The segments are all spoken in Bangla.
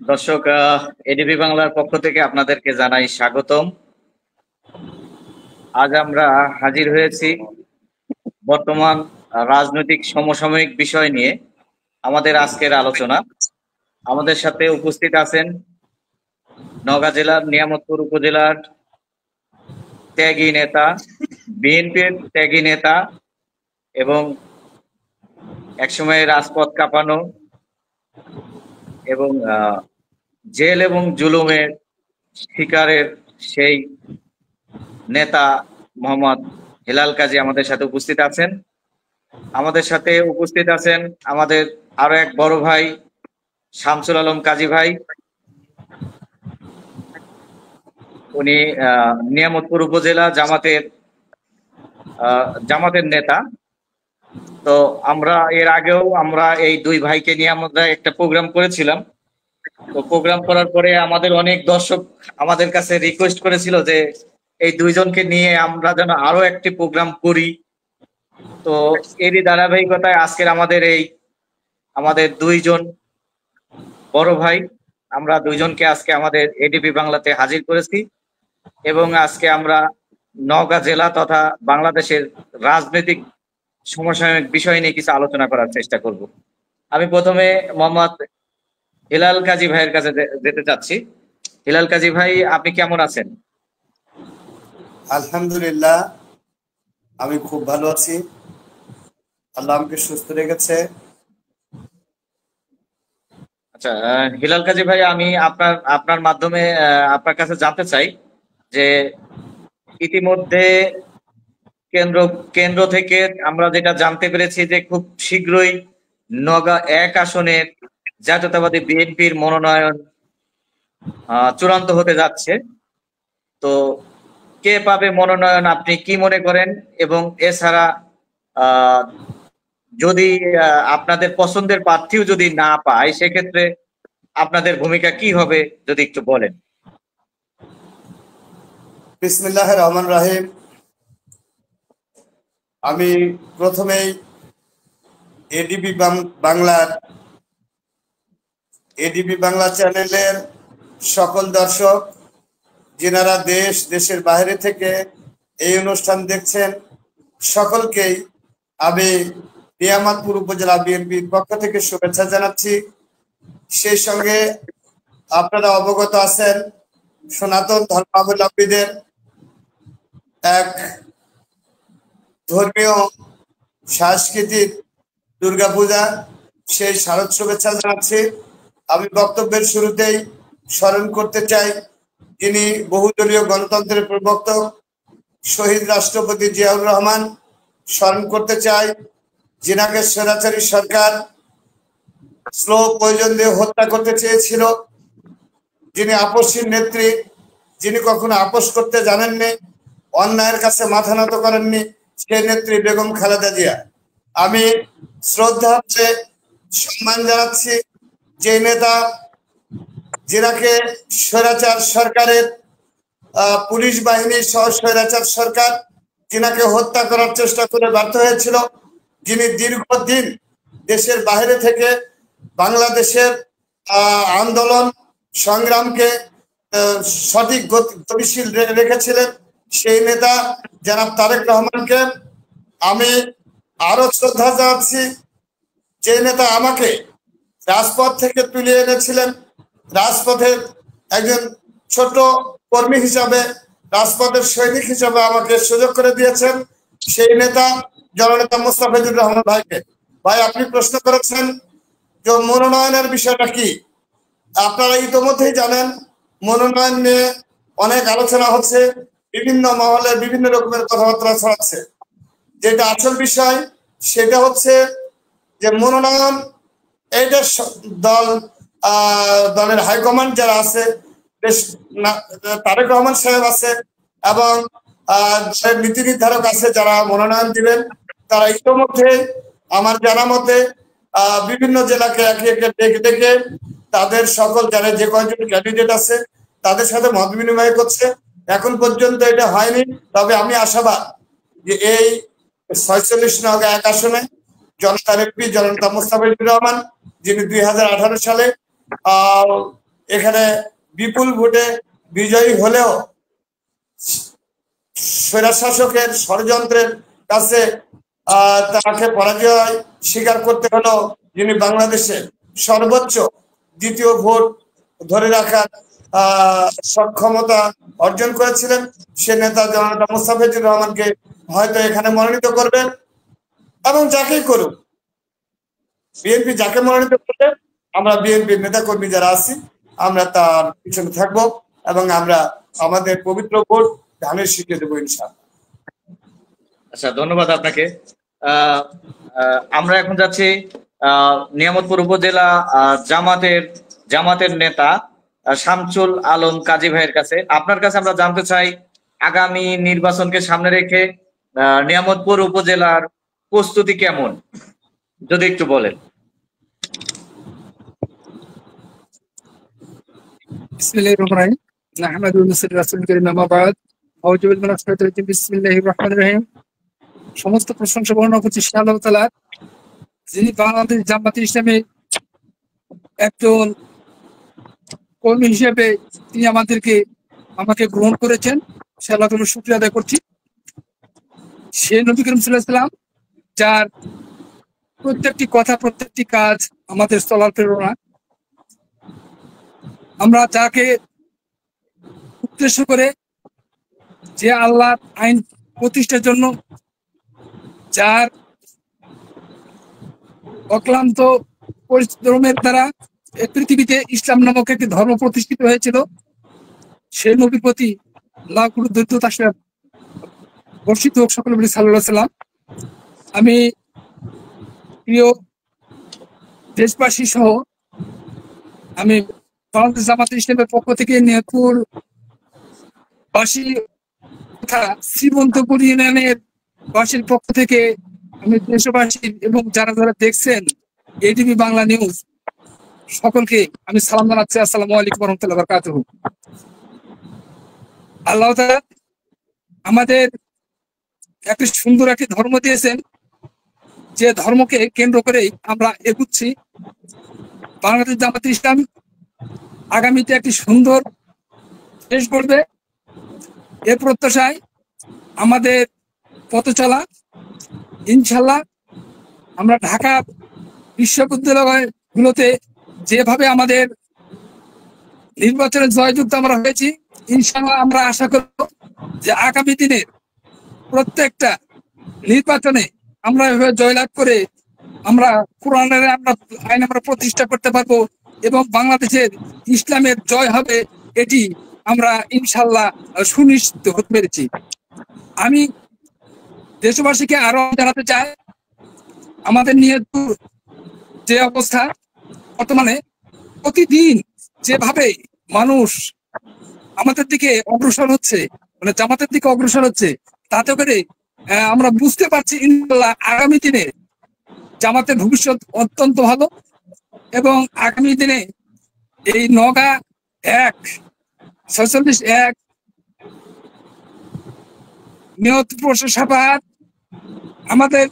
দর্শক, এডিবি বাংলার পক্ষ থেকে আপনাদেরকে জানাই স্বাগতম। আজ আমরা হাজির হয়েছি বর্তমান রাজনৈতিক সমসাময়িক বিষয় নিয়ে আমাদের আজকের আলোচনা। আমাদের সাথে উপস্থিত আছেন নওগাঁ জেলার নিয়ামতপুর উপজেলার ত্যাগী নেতা, বিএনপির ত্যাগী নেতা এবং একসময় রাজপথ কাঁপানো এবং জেল এবং জুলুমের শিকারের সেই নেতা মোহাম্মদ হেলাল কাজী আমাদের সাথে উপস্থিত আছেন। আমাদের সাথে উপস্থিত আছেন আমাদের আরো এক বড় ভাই শামসুল আলম কাজী ভাই। উনি নিয়ামতপুর উপজেলা জামাতের নেতা। তো আমরা এর আগেও এই দুই ভাইকে নিয়ে আমরা একটা প্রোগ্রাম করেছিলাম। তো প্রোগ্রাম করার পরে আমাদের অনেক দর্শক আমাদের কাছে রিকোয়েস্ট করেছিল যে এই দুইজনকে নিয়ে আমরা যেন আরো একটি প্রোগ্রাম করি। তো এরই ধারাবাহিকতায় আজকের আমাদের দুইজন বড় ভাই, আমরা দুইজনকে আজকে আমাদের এডিবি বাংলাতে হাজির করেছি এবং আজকে আমরা নওগাঁ জেলা তথা বাংলাদেশের রাজনৈতিক সমসাময়িক বিষয় নিয়ে কিছু আলোচনা করার চেষ্টা করব। আমি প্রথমে মোহাম্মদ হেলাল কাজী ভাইয়ের কাছে যেতে চাচ্ছি। হেলাল কাজী ভাই, আপনি কেমন আছেন? আলহামদুলিল্লাহ, আমি খুব ভালো আছি। আল্লাহ আমাকে সুস্থ রেখেছে। আচ্ছা, হেলাল কাজী ভাই, আমি আপনার মাধ্যমে আপনার কাছে জানতে চাই যে ইতিমধ্যে কেন্দ্র থেকে আমরা যেটা জানতে পেরেছি যে খুব শীঘ্রই নওগাঁ 1 আসনের জাতীয়তাবাদী বিএনপির মনোনয়ন চূড়ান্ত হতে যাচ্ছে। তো কে পাবে মনোনয়ন, আপনি কি মনে করেন? এবং এছাড়া যদি আপনাদের পছন্দের প্রার্থীও যদি না পায়, সেক্ষেত্রে আপনাদের ভূমিকা কি হবে যদি একটু বলেন। বিসমিল্লাহির রহমানির রহিম। আমি প্রথমেই এডিবি বাংলা চ্যানেলের সকল দর্শক যিনারা দেশের বাইরে থেকে এই অনুষ্ঠান দেখছেন, সকলকেই আমি নিয়ামতপুর উপজেলা বিএনপির পক্ষ থেকে শুভেচ্ছা জানাচ্ছি। সেই সঙ্গে আপনারা অবগত আছেন, সনাতন ধর্মাবলম্বীদের এক ধর্মীয় সাংস্কৃতিক দুর্গাপূজা, সেই শারদ শুভেচ্ছা জানাচ্ছি। আমি বক্তব্যের শুরুতেই স্মরণ করতে চাই, যিনি বহুদলীয় গণতন্ত্রের প্রবর্তক শহীদ রাষ্ট্রপতি জিয়াউর রহমান। স্মরণ করতে চাই, যিনাকে স্বৈরাচারী সরকার স্লো পয়জন দিয়ে হত্যা করতে চেয়েছিল, যিনি আপসীর নেত্রী, যিনি কখনো আপোষ করতে জানেননি, অন্যায়ের কাছে মাথা নত করেননি, সেই নেত্রী বেগম খালেদা জিয়া। আমি শ্রদ্ধা সম্মান জানাচ্ছি যে নেতা, যিনাকে স্বৈরাচার সরকারের পুলিশ বাহিনী সহ স্বৈরাচার সরকার যিনাকে হত্যা করার চেষ্টা করে ব্যর্থ হয়েছিল, যিনি দীর্ঘদিন দেশের বাইরে থেকে বাংলাদেশের আন্দোলন সংগ্রামকে সঠিক গতিশীল রেখেছিলেন, সেই নেতা জনাব তারেক রহমানকে আমি আরো শ্রদ্ধা জানাচ্ছি। যে নেতা আমাকে রাজপথ থেকে তুলে এনেছিলেন, রাজপথের একজন ছোট কর্মী হিসাবে, রাজপথের সৈনিক হিসাবে আমাকে সুযোগ করে দিয়েছেন, সেই নেতা জননেতা মোস্তাফিজুর রহমান ভাইকে। ভাই, আপনি প্রশ্ন করেছেন যে মনোনয়নের বিষয়টা কি। আপনারা ইতিমধ্যেই জানেন, মনোনয়ন নিয়ে অনেক আলোচনা হচ্ছে, বিভিন্ন মহলে বিভিন্ন রকমের কথাবার্তা ছড়াচ্ছে। যেটা আসল বিষয় সেটা হচ্ছে যে মনোনয়ন, এইটা দলের হাইকমান্ড যারা আছে, তারেক রহমান সাহেব আছে এবং নীতি নির্ধারক আছে যারা মনোনয়ন দিবেন, তারা ইতিমধ্যে আমার জানা মতে বিভিন্ন জেলাকে একে একে ডেকে ডেকে তাদের সকল যারা যে কয়েকজন ক্যান্ডিডেট আছে তাদের সাথে মত বিনিময় করছে। এখন পর্যন্ত এটা হয়নি, তবে আমি আশাবাদ যে এই ৪৬ নওগাঁ 1 আসনে জনতার এমপি জনতা মোস্তাফিজুর রহমান, যিনি 2018 সালে এখানে বিপুল ভোটে বিজয়ী হলেও স্বৈরশাসকের ষড়যন্ত্রের কাছে তাকে পরাজয় স্বীকার করতে হলো। যিনি বাংলাদেশে সর্বোচ্চ দ্বিতীয় ভোট ধরে রাখার সক্ষমতা অর্জন করেছিলেন, সে নেতা জনতা মোস্তাফিজুর রহমানকে হয়তো এখানে মনোনীত করবেন, এবং যাকেই করুক, বিএনপি যাকে মনোনীত করবে, আমরা বিএনপির নেতা কর্মী যারা আছি আমরা তার পিছনে থাকবো, এবং আমরা আমাদের পবিত্র ভোট ধানের শীষে দেবো ইনশাআল্লাহ। আচ্ছা, ধন্যবাদ আপনাকে। আমরা এখন যাচ্ছি নিয়ামতপুর উপজেলা জামাতের নেতা শামসুল আলম কাজী ভাইয়ের কাছে। আপনার কাছে আমরা জানতে চাই, আগামী নির্বাচনকে সামনে রেখে নিয়ামতপুর উপজেলার প্রস্তুতি কেমন, যদি একটু বলেন। বিসমিল্লাহির রহমানির রহিম। নাহমাদুহু ওয়া নুসাল্লি আলা রাসূলিল কারীম, আম্মা বা'দ। আউযু বিল্লাহি মিনাশ শাইতানির রাজীম। বিসমিল্লাহির রহমানির রহিম। সমস্ত প্রশংসা বর্ণনা করছি আল্লাহ তাআলা, যিনি বাংলাদেশ জামাতে ইসলামী একজন কর্মী হিসেবে তিনি আমাকে গ্রহণ করেছেন। সে আল্লাহ তাআলার শুকরিয়া আদায় করছি। সে নবী করিম সাল্লাল্লাহু আলাইহি ওয়াসাল্লাম যার প্রত্যেকটি কথা, প্রত্যেকটি কাজ আমাদের চলার প্রেরণা। আমরা যাকে উদ্দেশ্য করে, যে আল্লাহর আইন প্রতিষ্ঠার জন্য যার অক্লান্ত পরিশ্রমের দ্বারা এই পৃথিবীতে ইসলাম নামক একটি ধর্ম প্রতিষ্ঠিত হয়েছিল, সেই নবীর প্রতি লাখ কোটি দরিদ্রতা বর্ষিত হোক। সকলে বলি সাল্লাল্লাহু আলাইহি ওয়াসাল্লাম। আমি প্রিয় দেশবাসী সহ আমি বাংলাদেশ জামাতে ইসলামের পক্ষ থেকে নিয়ামতপুর বাসী তথা শ্রীমন্তপুর ইউনিয়নের বাসীর পক্ষ থেকে আমি দেশবাসী এবং যারা যারা দেখছেন এটিভি বাংলা নিউজ, সকলকে আমি সালাম জানাচ্ছি। আসসালামু আলাইকুম ওয়া রাহমাতুল্লাহি ওয়া বারাকাতুহু। আল্লাহ তাআলা আমাদের একটি সুন্দর একটি ধর্ম দিয়েছেন, যে ধর্মকে কেন্দ্র করেই আমরা এগুচ্ছি। বাংলাদেশ জামাতে ইসলাম আগামীতে একটি সুন্দর দেশ গড়বে, এ প্রত্যাশায় আমাদের পথ চলা। ইনশাল্লাহ আমরা ঢাকা বিশ্ববিদ্যালয়গুলোতে যেভাবে আমাদের নির্বাচনের জয়যুক্ত আমরা হয়েছি, ইনশাল্লাহ আমরা আশা করব যে আগামী দিনের প্রত্যেকটা নির্বাচনে আমরা এভাবে জয়লাভ করে আমরা কোরআনের আইন আমরা প্রতিষ্ঠা করতে পারবো, এবং বাংলাদেশের ইসলামের জয় হবে, এটি আমরা ইনশাল্লাহ সুনিশ্চিত হতে পেরেছি। আমি দেশবাসীকে আরো জানাতে চাই, আমাদের নিয়ে যে অবস্থা বর্তমানে, প্রতিদিন যেভাবে মানুষ আমাদের দিকে অগ্রসর হচ্ছে, মানে জামাতের দিকে অগ্রসর হচ্ছে, তাতে করে আমরা বুঝতে পারছি ইনশাল্লাহ আগামী দিনে জামাতের ভবিষ্যৎ অত্যন্ত ভালো। এবং আগামী দিনে এই নওগাঁ 1-46-1 নিয়তপুর সাফাহাত আমাদের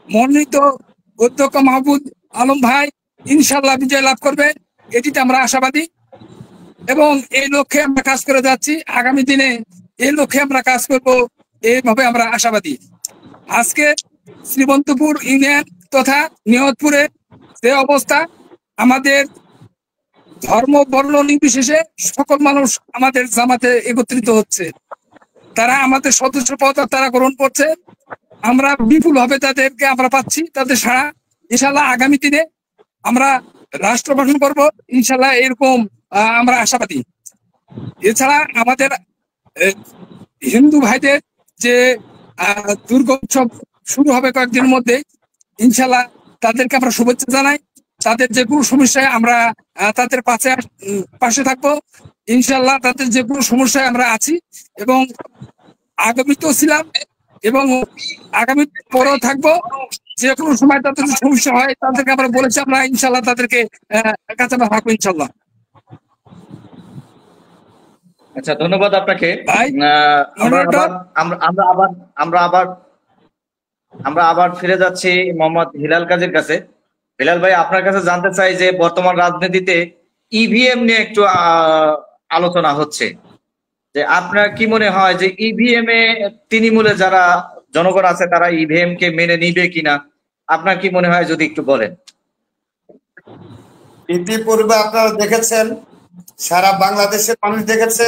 মনোনীত অধ্যক্ষ মাহবুব আলম ভাই ইনশাল্লাহ বিজয় লাভ করবে, এটিতে আমরা আশাবাদী, এবং এই লক্ষ্যে আমরা কাজ করে যাচ্ছি। আগামী দিনে এই লক্ষ্যে আমরা কাজ করব, এইভাবে আমরা আশাবাদী। আজকে শ্রীমন্তপুর ইউনিয়ন তথা নিয়তপুরে যে অবস্থা, আমাদের ধর্ম বর্ণ নির্বিশেষে সকল মানুষ আমাদের জামাতে একত্রিত হচ্ছে, তারা আমাদের সদস্য পদ তারা গ্রহণ করছে, আমরা বিপুল ভাবে তাদেরকে আমরা পাচ্ছি, তাদের সারা। ইনশাল্লাহ আগামী দিনে আমরা রাষ্ট্র গঠন করবো, ইনশাল্লাহ এরকম আমরা আশাবাদী। এছাড়া আমাদের হিন্দু ভাইদের যে দুর্গা উৎসব শুরু হবে কয়েকদিনের মধ্যে, ইনশাল্লাহ তাদেরকে আমরা শুভেচ্ছা জানাই। তাদের যে কোনো সমস্যায় আমরা তাদের পাশে থাকবো, ইনশাল্লাহ তাদের যে কোনো সমস্যায় আমরা আছি, এবং আগামীতেও ছিলাম এবং আগামী পরেও থাকবো। যে কোনো সময় তাদের সমস্যা হয় তাদেরকে আমরা বলেছি, আমরা ইনশাল্লাহ তাদেরকে কাছে আমরা থাকবো ইনশাল্লাহ। আচ্ছা, ধন্যবাদ আপনাকে। আমরা আবার ফিরে যাচ্ছি মোহাম্মদ হিলাল কাজীর কাছে। হিলাল ভাই, আপনার কাছে জানতে চাই যে বর্তমান রাজনীতিতে ইভিএম নিয়ে একটু আলোচনা হচ্ছে, যে আপনার কি মনে হয় যে ইভিএম এ তৃণমূলে যারা জনগণ আছে তারা ইভিএম কে মেনে নিবে কিনা, আপনার কি মনে হয় যদি একটু বলেন। ইতিপূর্বে আপনারা দেখেছেন, সারা বাংলাদেশের মানুষ দেখেছে,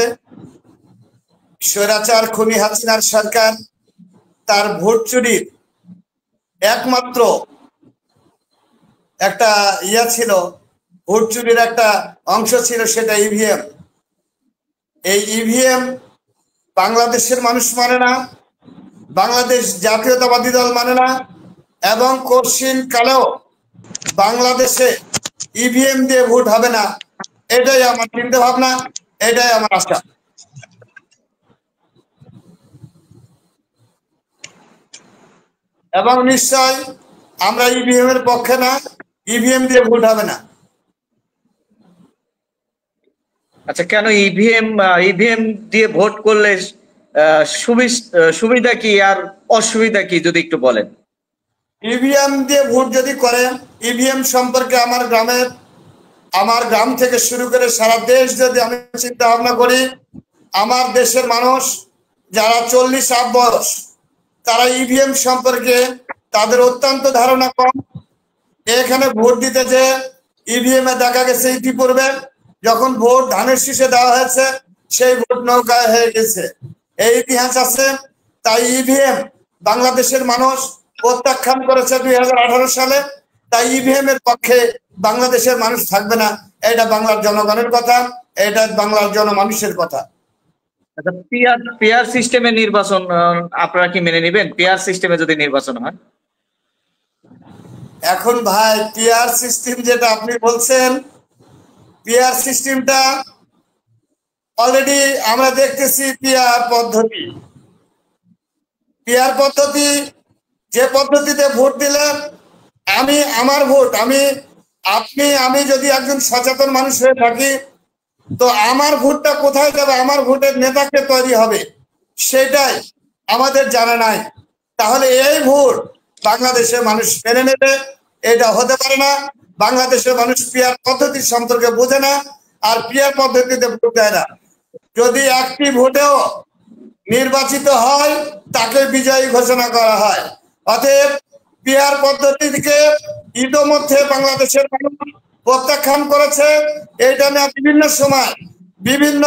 স্বৈরাচার খুনি হাসিনার সরকার তার ভোট চুরির একমাত্র একটা ছিল, ভোট চুরির একটা অংশ ছিল, সেটা ইভিএম। এই ইভিএম বাংলাদেশের মানুষ মানে না, বাংলাদেশ জাতীয়তাবাদী দল মানে না, এবং কঠিন কালেও বাংলাদেশে ইভিএম দিয়ে ভোট হবে না। এটাই আমার চিন্তা ভাবনা, এটাই আমার আশা। এবং নিশ্চয় আমরা ইভিএম এর পক্ষে না, ইভিএম দিয়ে ভোট হবে না। আচ্ছা, কেন ইভিএম দিয়ে ভোট করলে সুবিধা কি আর অসুবিধা কি যদি একটু বলেন। ইভিএম দিয়ে ভোট যদি করেন, ইভিএম সম্পর্কে আমার গ্রাম থেকে শুরু করে সারা দেশ যদি আমি চিন্তা ভাবনা করি, আমার দেশের মানুষ যারা 40+ বয়স, তারা ইভিএম সম্পর্কে তাদের অত্যন্ত ধারণা কম। এখানে ভোট দিতে যে ইভিএম এ দেখা গেছে ইতিপূর্বে যখন ভোট ধানের শীষে দেওয়া হয়েছে, সেই ভোট নৌকায় হয়ে গেছে, এই ইতিহাস আছে। তাই ইভিএম বাংলাদেশের মানুষ প্রত্যাখ্যান করেছে 2018 সালে। তাই ইভিএম এর পক্ষে বাংলাদেশের মানুষ থাকবে না। এটা বাংলার জনগণের কথা, এটা বাংলার জনমানুষের কথা। আচ্ছা, পিআর সিস্টেমে নির্বাচন আপনারা কি মেনে নেবেন? পিআর সিস্টেমে যদি নির্বাচন হয়? এখন ভাই, পিআর সিস্টেম যেটা আপনি বলছেন, পিআর সিস্টেমটা অলরেডি আমরা দেখতেছি। পিআর পদ্ধতি যে পদ্ধতিতে ভোট দিলেন, আমি যদি একজন সচেতন মানুষ হয়ে থাকি, তো আমার ভোটটা কোথায় যাবে, আমার ভোটের নেতাকে তৈরি হবে, সেটাই আমাদের জানা নাই। তাহলে এই ভোট বাংলাদেশের মানুষ মেনে নেবে? এটা হতে পারে না। বাংলাদেশের মানুষ পিআর পদ্ধতি সম্পর্কে বোঝে না, আর পিআর পদ্ধতিতে ভোট দেয় না। যদি একটি ভোটেও নির্বাচিত হয়, তাকে বিজয়ী ঘোষণা করা হয়। অতএব পিআর পদ্ধতিকে ইতোমধ্যে বাংলাদেশের মানুষ প্রত্যাখ্যান করেছে। এটা নিয়ে বিভিন্ন সময় বিভিন্ন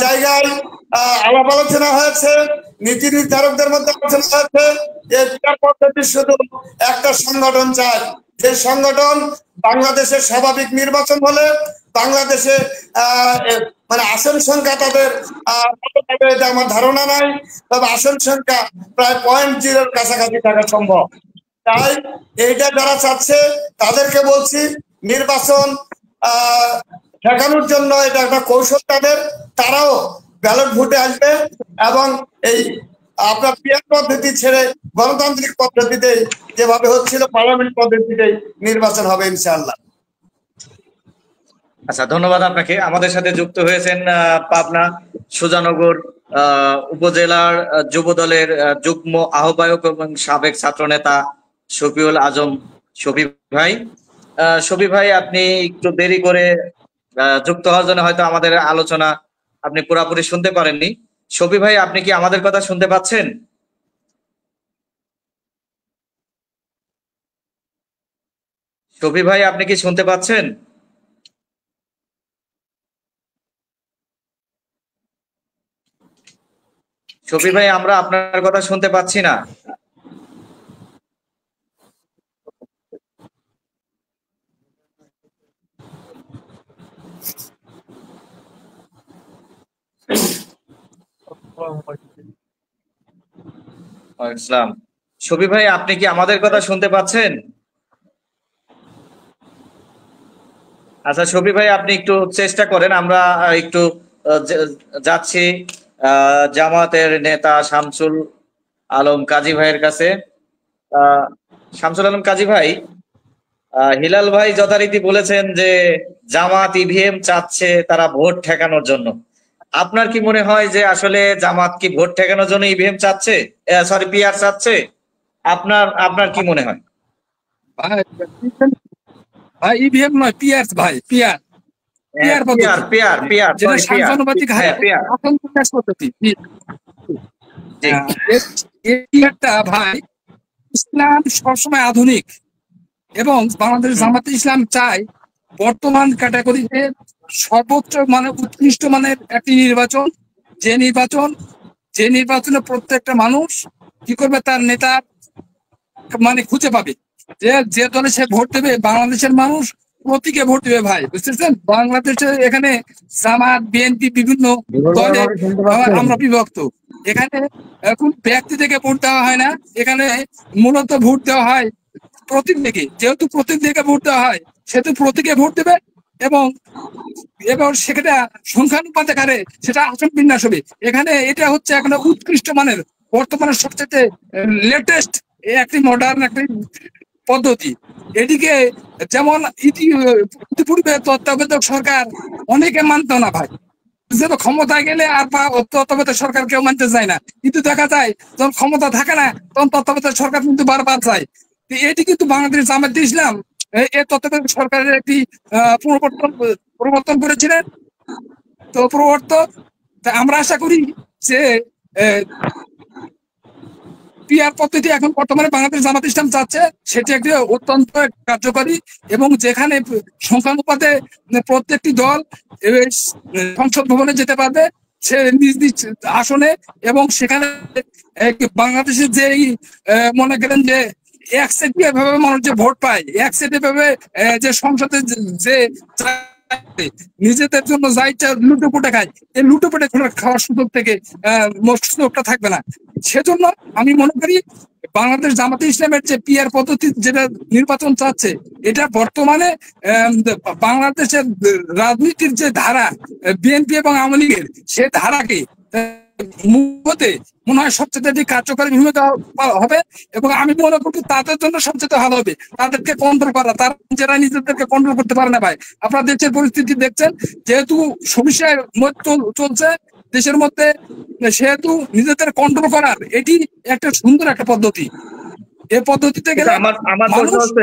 জায়গায় আলাপ আলোচনা হয়েছে, নীতি নির্ধারকদের মধ্যে আলোচনা হয়েছে। এই পিআর পদ্ধতি শুধু একটা সংগঠন চায়, যে সংগঠন বাংলাদেশের স্বাভাবিক নির্বাচন হলে বাংলাদেশে মানে আসন সংখ্যা তাদের এটা আমার ধারণা নাই, তবে আসন সংখ্যা প্রায় 0.0 কাছাকাছি থাকা সম্ভব। তাই এইটা যারা চাচ্ছে তাদেরকে বলছি, নির্বাচন ঠেকানোর জন্য এটা একটা কৌশল তাদের, তারাও ব্যালট ভোটে আসবে এবং এই আপনার পিআর পদ্ধতি ছেড়ে গণতান্ত্রিক পদ্ধতিতে যেভাবে হচ্ছিল পার্লামেন্ট পদ্ধতিতে নির্বাচন হবে ইনশাআল্লাহ। আচ্ছা, ধন্যবাদ আপনাকে। আমাদের সাথে যুক্ত হয়েছেন পাবনা সুজানগর উপজেলার যুব দলের যুগ্ম আহ্বায়ক এবং সাবেক ছাত্রনেতা শফিউল আজম শফি ভাই। শফি ভাই, আপনি একটু দেরি করে যুক্ত হওয়ার জন্য হয়তো আমাদের আলোচনা আপনি পুরোপুরি শুনতে পারেননি। শফি ভাই, আপনি কি আমাদের কথা শুনতে পাচ্ছেন? শফি ভাই, আপনি কি শুনতে পাচ্ছেন? শফি ভাই, আমরা আপনার কথা শুনতে পাচ্ছি না। ইসলাম, শফি ভাই, আপনি কি আমাদের কথা শুনতে পাচ্ছেন? আচ্ছা শফি ভাই, আপনি একটু চেষ্টা করেন। আমরা একটু যাচ্ছি জামাতের নেতা শামসুল আলম কাজী ভাইয়ের কাছে। শামসুল আলম কাজী ভাই, হিলাল ভাই যথারীতি বলেছেন যে জামাত ইভিএম চাচ্ছে তারা ভোট ঠেকানোর জন্য। আপনার কি মনে হয় যে আসলে জামাত কি ভোট ঠেকানোর জন্য ইভিএম চাচ্ছে, সরি পিআর চাচ্ছে? আপনার কি মনে হয়? ভাই ইভিএম নয়, পিআর ভাই, পিআর। পিয়ার পেয়ার পদ্ধতি, পেয়ার পেয়ার যেটা সরি পেয়ার। সাংগঠনিক হারে হ্যাঁ পেয়ার। আসন প্রকাশ পদ্ধতি। জি এই পিয়ারটা ভাই, ইসলাম সবসময় আধুনিক, এবং বাংলাদেশ হুম। জামাতে ইসলাম চায় বর্তমান ক্যাটাগরিতে সর্বোচ্চ মানে উৎকৃষ্ট মানের একটি নির্বাচন, যে নির্বাচনে প্রত্যেকটা মানুষ কি করবে, তার নেতা মানে খুঁজে পাবে। যে দলে সে ভোট দেবে, বাংলাদেশের মানুষ প্রতীকে ভোট দেবে ভাই, বুঝতেছেন? বাংলাদেশে এখানে জামাত বিএনপি বিভিন্ন দলে আমরা বিভক্ত। এখানে এখন ব্যক্তি থেকে ভোট দেওয়া হয় না, এখানে মূলত ভোট দেওয়া হয় প্রতীক থেকে। যেহেতু প্রতীক থেকে ভোট দেওয়া হয়, সেহেতু প্রতীকে ভোট দেবে, এবং এবার সেটা সংখ্যানুপাতে হারে সেটা আসন বিন্যাস হবে। এখানে এটা হচ্ছে এখন উৎকৃষ্ট মানের, বর্তমানে সবচেয়ে লেটেস্ট একটি মডার্ন একটি পদ্ধতি। এদিকে যেমন ইতিপূর্বে তত্ত্বাবধায়ক সরকার অনেকে মানত না ভাই, যেন ক্ষমতায় গেলে আর তত্ত্বাবধায়ক সরকার কেউ মানতে চায় না, কিন্তু দেখা যায় যখন ক্ষমতা থাকে না তখন তত্ত্বাবধায়ক সরকার কিন্তু বারবার চায়। এটি কিন্তু বাংলাদেশ জামায়াতে ইসলাম এই তত্ত্বাবধায়ক সরকারের একটি প্রবর্তন করেছিলেন। তো আমরা আশা করি যে পিআর পদ্ধতি এখন বর্তমানে বাংলাদেশ জামাত ইসলাম চাচ্ছে, সেটি একটি অত্যন্ত কার্যকরী, এবং যেখানে সংখ্যানুপাতে প্রত্যেকটি দল সংসদ ভবনে যেতে পারবে সে নিজ নিজ আসনে, এবং সেখানে বাংলাদেশের যে মনে করেন যে এক সেটে ভাবে মানুষ যে ভোট পায়, এক সেটে ভাবে যে সংসদে যে নিজেদের জন্য যা ইচ্ছা লুটোপুটে খায়, এই লুটোপুটে খাওয়ার সুযোগ থেকে সুযোগটা থাকবে না। সেজন্য আমি মনে করি বাংলাদেশ জামাতে ইসলামের যে পিআর পদ্ধতি যেটা নির্বাচন চাচ্ছে, এটা বর্তমানে বাংলাদেশের রাজনীতির যে ধারা বিএনপি এবং আওয়ামী লীগের, সে ধারাকে মুহূর্তে মনে হয় সবচেয়ে কার্যকরী ভূমিকা হবে, এবং আমি মনে করি তাদের জন্য সবচেয়ে ভালো হবে তাদেরকে কন্ট্রোল করা। তারা নিজেরা নিজেদেরকে কন্ট্রোল করতে পারে না ভাই। আপনারা দেশের পরিস্থিতি দেখছেন, যেহেতু সমস্যার চলছে দেশের মধ্যে, সেহেতু নিজেদের কন্ট্রোল করার এটি একটা সুন্দর একটা পদ্ধতি। এই পদ্ধতিতে গেলে আমার প্রশ্ন হচ্ছে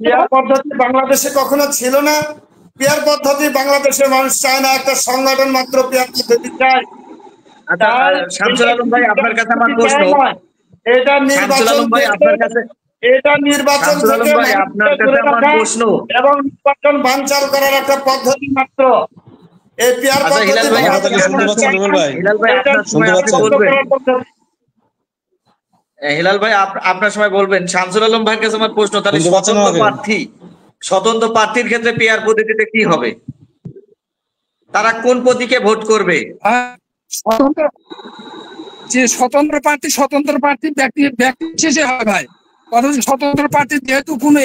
পিয়ার পদ্ধতি বাংলাদেশে কখনো ছিল না। পিয়ার পদ্ধতি বাংলাদেশের মানুষ চায় না, একটা সংগঠন মাত্র পিয়ার পদ্ধতি চায়। শামসুল আলম ভাই, আপনার কাছে আমার প্রশ্ন, এটা নির্বাচন থেকে আপনার কাছে আমার প্রশ্ন, এবং নির্বাচন বানচাল করার একটা পদ্ধতি মাত্র। এই পিয়ার পদ্ধতি হিলাল ভাই আপনার সময় বলবেন। শামসুল আলম ভাইয়ের কাছে আমার প্রশ্ন, তাহলে স্বতন্ত্র প্রার্থীর ক্ষেত্রে পিআর পদ্ধতিতে কি হবে? তারা কোন প্রতীকে ভোট করবে? স্বতন্ত্র প্রার্থী ব্যক্তি বিশেষে হয় ভাই। অথচ স্বতন্ত্র প্রার্থী যেহেতু কোনো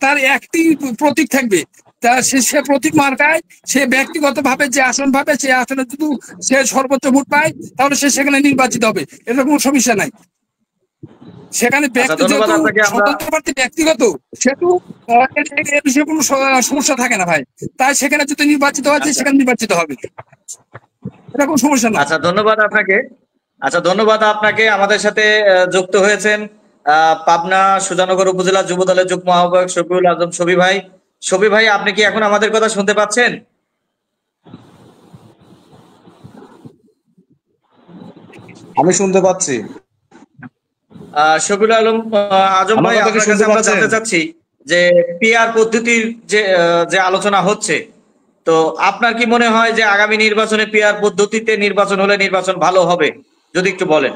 তার একটি প্রতীক থাকবে, তা সে প্রতীক মার্কায় সে ব্যক্তিগত ভাবে যে আসন ভাবে, সে আসনে যদি সে সর্বোচ্চ ভোট পায় তাহলে সে সেখানে নির্বাচিত হবে, এটা কোনো সমস্যা নাই। সেখানে স্বতন্ত্র প্রার্থী ব্যক্তিগত, সেহেতু এ বিষয়ে কোনো সমস্যা থাকে না ভাই। তাই সেখানে যদি নির্বাচিত হয় সেখানে নির্বাচিত হবে, এটা কোনো সমস্যা না। ধন্যবাদ আপনাকে আমাদের সাথে যুক্ত হয়েছেন পাবনা সুজানগর উপজেলা যুব দলের যুগ্ম আহ্বায়ক শফিউল আজম শফি ভাই, আপনি কি এখন আমাদের কথা শুনতে পাচ্ছেন? আমি শুনতে পাচ্ছি। শফিউল আজম ভাই, আপনার কাছে আমরা জানতে চাচ্ছি যে পিআর পদ্ধতির যে আলোচনা হচ্ছে, তো আপনার কি মনে হয় যে আগামী নির্বাচনে পিআর পদ্ধতিতে নির্বাচন হলে নির্বাচন ভালো হবে? যদি একটু বলেন।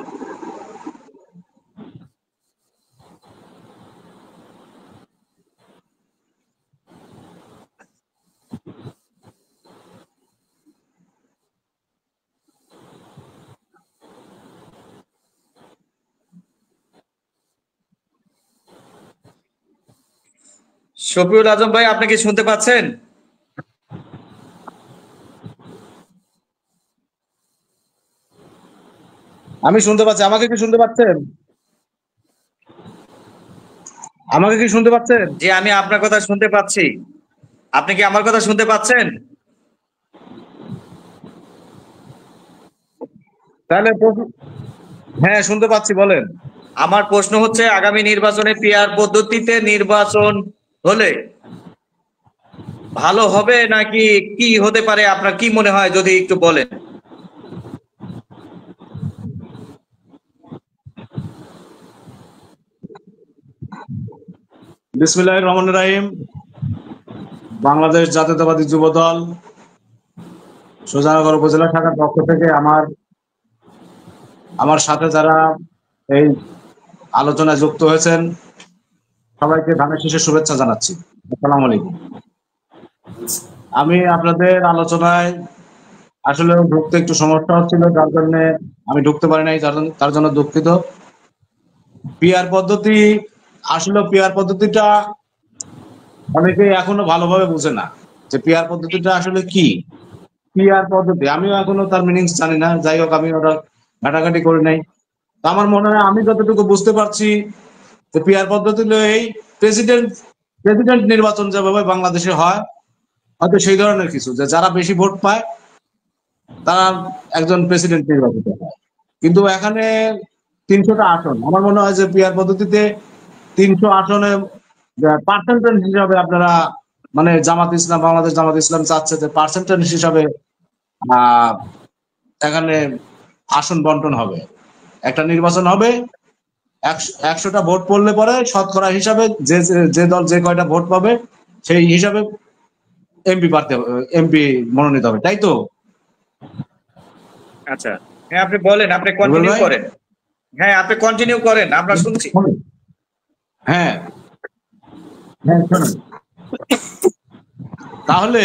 শফিউল আজম ভাই, আপনি কি শুনতে পাচ্ছেন? আমি শুনতে পাচ্ছি। আমাকে কি শুনতে পাচ্ছেন? জি, আমি আপনার কথা শুনতে পাচ্ছি। আপনি কি আমার কথা শুনতে পাচ্ছেন? তাহলে হ্যাঁ, শুনতে পাচ্ছি, বলেন। আমার প্রশ্ন হচ্ছে, আগামী নির্বাচনে পিআর পদ্ধতিতে নির্বাচন হলে ভালো হবে নাকি কি হতে পারে, আপনার কি মনে হয় যদি একটু বলেন? বিসমিল্লাহির রহমানির রহিম। বাংলাদেশ জাতীয়তাবাদী যুব দল সুজানগর উপজেলা শাখার পক্ষ থেকে আমার সাথে যারা এই আলোচনায় যুক্ত হয়েছেন সবাইকে ধানের শীষের শুভেচ্ছা জানাচ্ছি। আসসালামু আলাইকুম। আমি আপনাদের আলোচনায় আসলে ঢুকতে একটু সমস্যা হচ্ছিল, যার জন্য আমি ঢুকতে পারি নাই, তার জন্য দুঃখিত। পিআর পদ্ধতি, আসলে পিআর পদ্ধতিটা অনেকেই এখনো ভালোভাবে বুঝে না যে পিআর পদ্ধতিটা আসলে কি। পিআর পদ্ধতি আমিও এখনো তার মিনিংস জানি না, যাই হোক আমি ওটা ঘাটাঘাটি করি নাই। তো আমার মনে হয় আমি যতটুকু বুঝতে পারছি যে পিআর পদ্ধতি হলো এই প্রেসিডেন্ট নির্বাচন যেভাবে বাংলাদেশে হয়, হয়তো সেই ধরনের কিছু, যে যারা বেশি ভোট পায় তারা একজন প্রেসিডেন্ট নির্বাচিত হয়। কিন্তু এখানে 300টা আসন, আমার মনে হয় যে পিআর পদ্ধতিতে 300 আসনে পার্সেন্টেজ হিসাবে আপনারা মানে বাংলাদেশ জামাত ইসলাম চাচ্ছে যে পার্সেন্টেজ হিসাবে এখানে আসন বন্টন হবে। একটা নির্বাচন হবে, 100টা ভোট পড়লে পরে শতকরা হিসাবে যে দল যে কয়টা ভোট পাবে সেই হিসাবে এমপি মনোনীত হবে, তাই তো? আচ্ছা, হ্যাঁ আপনি বলেন, আপনি কন্টিনিউ করেন। হ্যাঁ আপনি কন্টিনিউ করেন, আমরা শুনছি। হ্যাঁ হ্যাঁ শোনেন, তাহলে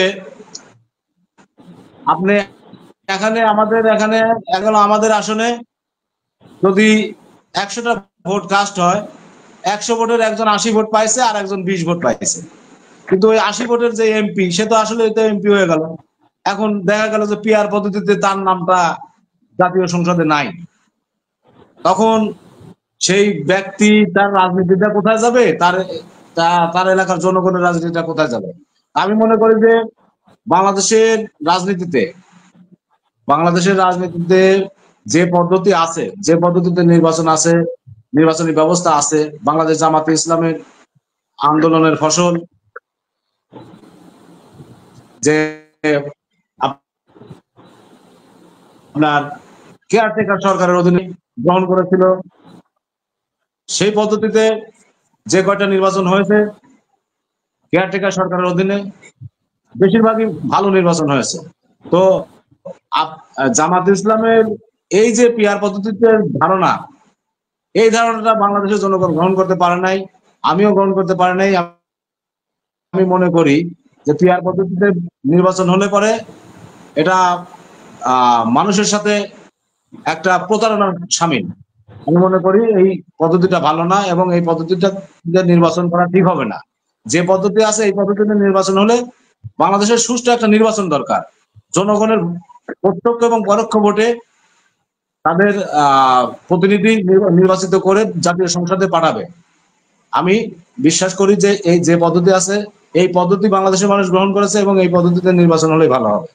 আপনি আমাদের আসনে যদি 100টা ভোট কাস্ট হয়, 100 ভোটের একজন 80 ভোট পাইছে আর একজন 20 ভোট পাইছে, কিন্তু ওই 80 ভোটের যে এমপি সে তো আসলে এমপি হয়ে গেল। এখন দেখা গেল যে পিআর পদ্ধতিতে তার নামটা জাতীয় সংসদে নাই, তখন সেই ব্যক্তি তার রাজনীতিটা কোথায় যাবে, তার এলাকার জনগণের রাজনীতিটা কোথায় যাবে? আমি মনে করি যে বাংলাদেশের রাজনীতিতে যে পদ্ধতি আছে, যে পদ্ধতিতে নির্বাচন আছে, নির্বাচনী ব্যবস্থা আছে, বাংলাদেশ জামাতে ইসলামের আন্দোলনের ফসল, যে আপনার কেয়ারটেকার সরকারের অধীনে গ্রহণ করেছিল, সেই পদ্ধতিতে যে কয়টা নির্বাচন হয়েছে কেয়ারটেকার সরকারের অধীনে বেশিরভাগই ভালো নির্বাচন হয়েছে। তো জামাত ইসলামের এই যে পিআর পদ্ধতিতে ধারণা, এই ধারণাটা বাংলাদেশের জনগণ গ্রহণ করতে পারে নাই, আমিও গ্রহণ করতে পারি নাই। আমি মনে করি যে পিআর পদ্ধতিতে নির্বাচন হলে পরে এটা মানুষের সাথে একটা প্রতারণার শামিল। আমি মনে করি এই পদ্ধতিটা ভালো না এবং এই পদ্ধতিটা নির্বাচন করা ঠিক হবে না। যে পদ্ধতি আছে এই পদ্ধতিতে নির্বাচন হলে বাংলাদেশের সুষ্ঠু একটা নির্বাচন দরকার, জনগণের প্রত্যক্ষ এবং পরোক্ষ ভোটে তাদের প্রতিনিধি নির্বাচিত করে জাতীয় সংসদে পাঠাবে। আমি বিশ্বাস করি যে এই যে পদ্ধতি আছে এই পদ্ধতি বাংলাদেশের মানুষ গ্রহণ করেছে এবং এই পদ্ধতিতে নির্বাচন হলেই ভালো হবে।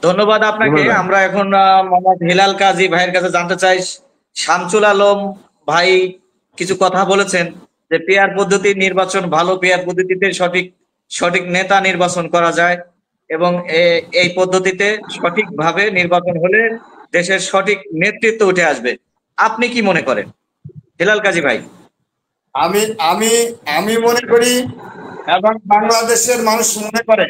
ধন্যবাদ আপনাকে। আমরা এখন মোহাম্মদ হেলাল কাজী ভাইয়ের কাছে জানতে চাই, শামসুল আলম ভাই কিছু কথা বলেছেন যে পিআর পদ্ধতি নির্বাচন ভালো, পিআর পদ্ধতিতে সঠিক নেতা নির্বাচন করা যায় এবং এই পদ্ধতিতে সঠিকভাবে নির্বাচন হলে দেশের সঠিক নেতৃত্ব উঠে আসবে। আপনি কি মনে করেন হেলাল কাজী ভাই? আমি আমি আমি মনে করি এবং বাংলাদেশের মানুষ মনে করে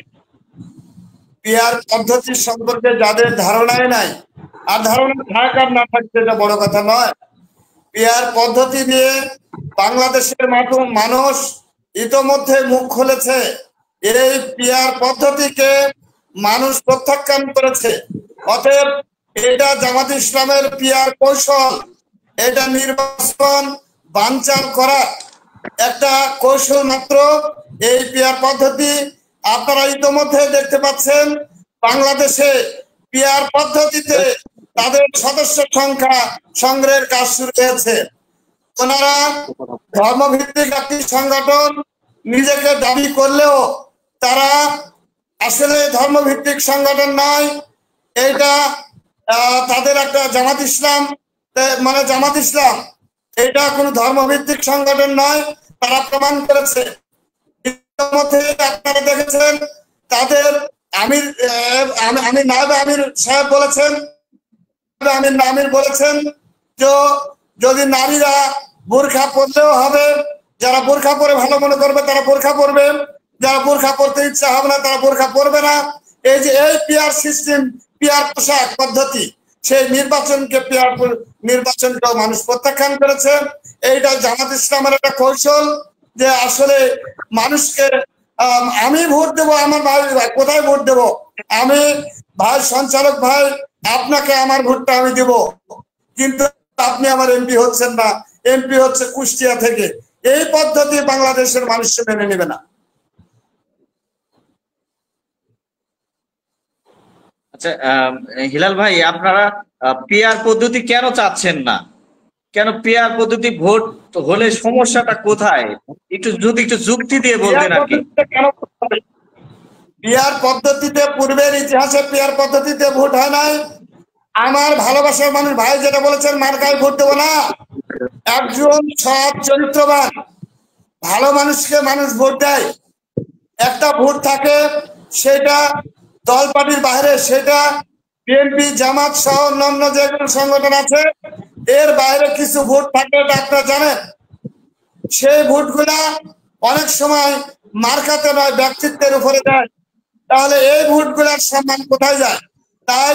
পিআর পদ্ধতি সম্পর্কে যাদের ধারণাই নাই, আর ধারণা থাক আর না থাকতে এটা বড় কথা নয়, পিআর পদ্ধতি নিয়ে বাংলাদেশের মানুষ ইতোমধ্যে মুখ খুলেছে। এই পিআর পদ্ধতিকে মানুষ প্রত্যাখ্যান করেছে। অতএব এটা জামাত ইসলামের পিআর কৌশল, এটা নির্বাচন বানচাল করা একটা কৌশল মাত্র। এই পিআর পদ্ধতি আপনারা ইতোমধ্যে দেখতে পাচ্ছেন বাংলাদেশে পিআর পদ্ধতিতে তাদের সদস্য সংখ্যা সংগ্রহের কাজ শুরু হয়েছে। ওনারা ধর্মভিত্তিক একটি সংগঠন নিজেকে দাবি করলেও তারা আসলে ধর্মভিত্তিক সংগঠন নয়, এইটা তাদের একটা জামাত ইসলাম, মানে জামাত ইসলাম এটা কোনো ধর্মভিত্তিক সংগঠন নয়, তারা প্রমাণ করেছে। ইতিমধ্যে আপনারা দেখেছেন তাদের আমির আমির নায়েব আমির সাহেব বলেছেন, আমির বলেছেন যে যদি নারীরা বোরখা পরলেও হবে, যারা বোরখা পরে ভালো মনে করবে তারা বোরখা পরবে, যারা বোরখা পরতে ইচ্ছা হবে না তারা বোরখা পরবে না। এই যে এই পিয়ার সিস্টেম, পিয়ার পোশাক পদ্ধতি, সেই নির্বাচনকেও মানুষ প্রত্যাখ্যান করেছে। এইটা জামাত ইসলামের একটা কৌশল যে আসলে মানুষকে আমি ভোট দেব, আমার ভাই কোথায় ভোট দেব, আমি ভাই সঞ্চালক ভাই আপনাকে আমার ভোটটা আমি দেব, কিন্তু আপনি আমার এমপি হচ্ছেন না, এমপি হচ্ছে কুষ্টিয়া থেকে। এই পদ্ধতি বাংলাদেশের মানুষ মেনে নেবে না। আচ্ছা হিলাল ভাই, আপনারা পিআর পদ্ধতি কেন চাচ্ছেন না? কেন পিআর পদ্ধতি ভোট হলে সমস্যাটা কোথায়? একটু যুক্তি দিয়ে বলতেন আর কি। পিআর পদ্ধতিতে পূর্বের ইতিহাসে পিআর পদ্ধতিতে ভোট হয় নাই। আমার ভালোবাসার মানুষ ভাই যেটা বলেছেন মার্কায় ভোট দেবো না, একজন সৎ চরিত্রবান ভালো মানুষকে মানুষ ভোট দেয়। একটা ভোট থাকে সেটা দল পার্টির বাইরে, সেটা বিএনপি জামাত সহ অন্যান্য যেগুলো সংগঠন আছে এর বাইরে কিছু ভোট থাকে, আপনারা জানেন। সেই ভোটগুলা অনেক সময় মার্কাতে নয় ব্যক্তিত্বের উপরে দেয়। তাহলে এই ভোটগুলার সম্মান কোথায় যায়? তাই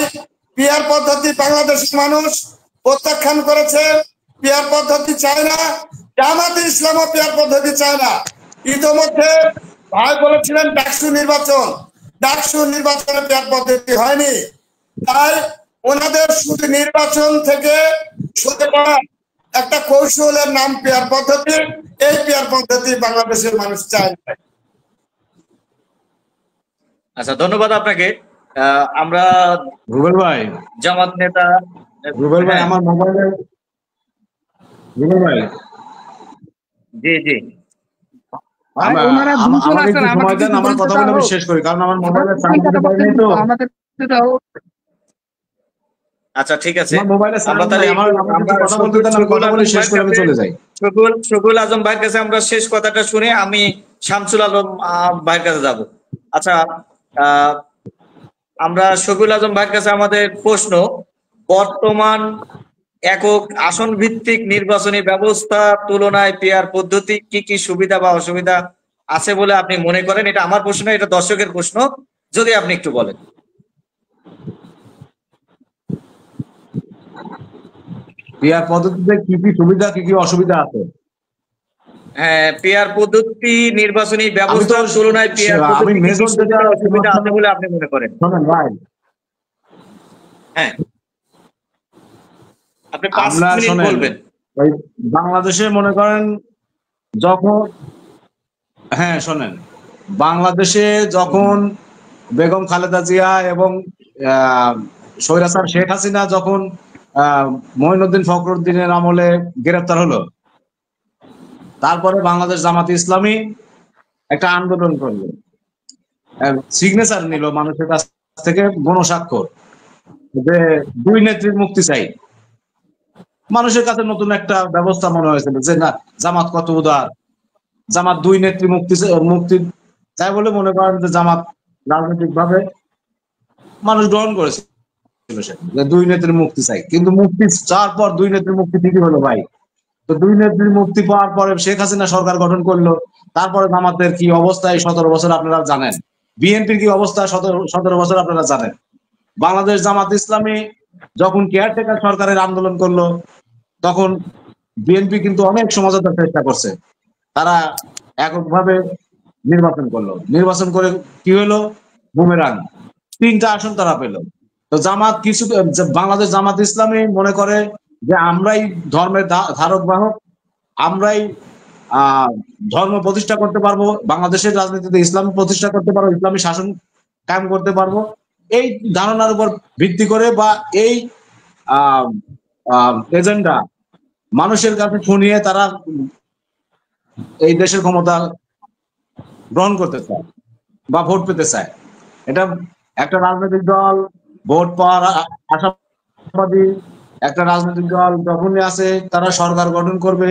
পিআর পদ্ধতি বাংলাদেশের মানুষ প্রত্যাখ্যান করেছে, পিআর পদ্ধতি চায় না। জামাতে ইসলামও পিআর পদ্ধতি চায় না। ইতিমধ্যে ভাই বলেছিলেন ডাকসু নির্বাচনে পিআর পদ্ধতি হয়নি, তাই ওনাদের শুধু নির্বাচন থেকে সরে পড়া একটা কৌশলের নাম পিআর পদ্ধতি। এই পিআর পদ্ধতি বাংলাদেশের মানুষ চায় না। আচ্ছা, ধন্যবাদ আপনাকে। আমরা রুবেল ভাই, জামাত নেতা রুবেল ভাই আমার মোবাইলে, রুবেল ভাই জি জি আমাকে একটু সময় দেন, আমার কথাগুলো আমি শেষ করি, কারণ আমার মোবাইলে চার্জ দিতে পারি নাই তো। আচ্ছা ঠিক আছে, শকুল আজম ভাইয়ের কাছে আমরা শেষ কথাটা শুনে আমি শামসুল আলম ভাইয়ের কাছে যাব। আচ্ছা, আমরা শকুল আজম ভাইয়ের কাছে আমাদের প্রশ্ন, বর্তমান একক আসন ভিত্তিক নির্বাচনী ব্যবস্থা তুলনায় পিআর পদ্ধতি কি কি সুবিধা বা অসুবিধা আছে বলে আপনি মনে করেন? এটা আমার প্রশ্ন, এটা দর্শকের প্রশ্ন, যদি আপনি একটু বলেন। পিআর পদ্ধতিতে কি কি সুবিধা কি কি অসুবিধা আছে? হ্যাঁ, পিআর পদ্ধতি নির্বাচনী ব্যবস্থার তুলনায় পিআর পদ্ধতি অসুবিধা আছে বলে আপনি মনে করেন? হ্যাঁ, আপনি 5 মিনিট বলবেন। বাংলাদেশে মনে করেন যখন, হ্যাঁ শোনেন, বাংলাদেশে যখন বেগম খালেদা জিয়া এবং স্বৈরাচার শেখ হাসিনা যখন মঈনুদ্দিন ফখরুদ্দিনের আমলে গ্রেপ্তার হলো, তারপরে বাংলাদেশ জামাত ইসলামী একটা আন্দোলন করলো, সিগনেচার নিল মানুষের কাছ থেকে, গণস্বাক্ষর, যে দুই নেত্রীর মুক্তি চাই। মানুষের কাছে নতুন একটা ব্যবস্থা মনে হয়েছিল যে না, জামাত কত উদার, জামাত দুই নেত্রী মুক্তি চাই বলে মনে করেন যে জামাত রাজনৈতিক ভাবে মানুষ গ্রহণ করেছে যে দুই নেত্রীর মুক্তি চাই। কিন্তু মুক্তি চাওয়ার পর দুই নেত্রীর মুক্তি ঠিকই হলো ভাই। তো দুই নেত্রীর মুক্তি পাওয়ার পরে শেখ হাসিনা সরকার গঠন করলো, তারপরে জামাতের কি অবস্থা এই 17 বছর আপনারা জানেন, বিএনপির কি অবস্থা 17 বছর আপনারা জানেন। বাংলাদেশ জামাত ইসলামী যখন কেয়ারটেকার সরকারের আন্দোলন করলো, তখন বিএনপি কিন্তু অনেক সমঝোতার চেষ্টা করছে, তারা এককভাবে নির্বাচন করলো, নির্বাচন করে কি হলো, বুমেরাং 3টা আসন তারা পেল। তো জামাত কিছু, বাংলাদেশ জামাত ইসলামী মনে করে যে আমরাই ধর্মের ধারক বাহক, আমরাই ধর্ম প্রতিষ্ঠা করতে পারবো, বাংলাদেশের রাজনীতিতে ইসলাম প্রতিষ্ঠা করতে পারবো, ইসলামী শাসন কায়েম করতে পারবো। এই ধারণার উপর ভিত্তি করে বা এই এজেন্ডা মানুষের কাছে শুনিয়ে তারা এই দেশের ক্ষমতা গ্রহণ করতে চায় বা ভোট পেতে চায়। এটা একটা রাজনৈতিক দল ভোট পাওয়ার আশাবাদী একটা রাজনৈতিক দল যখনই আছে তারা সরকার গঠন করবে,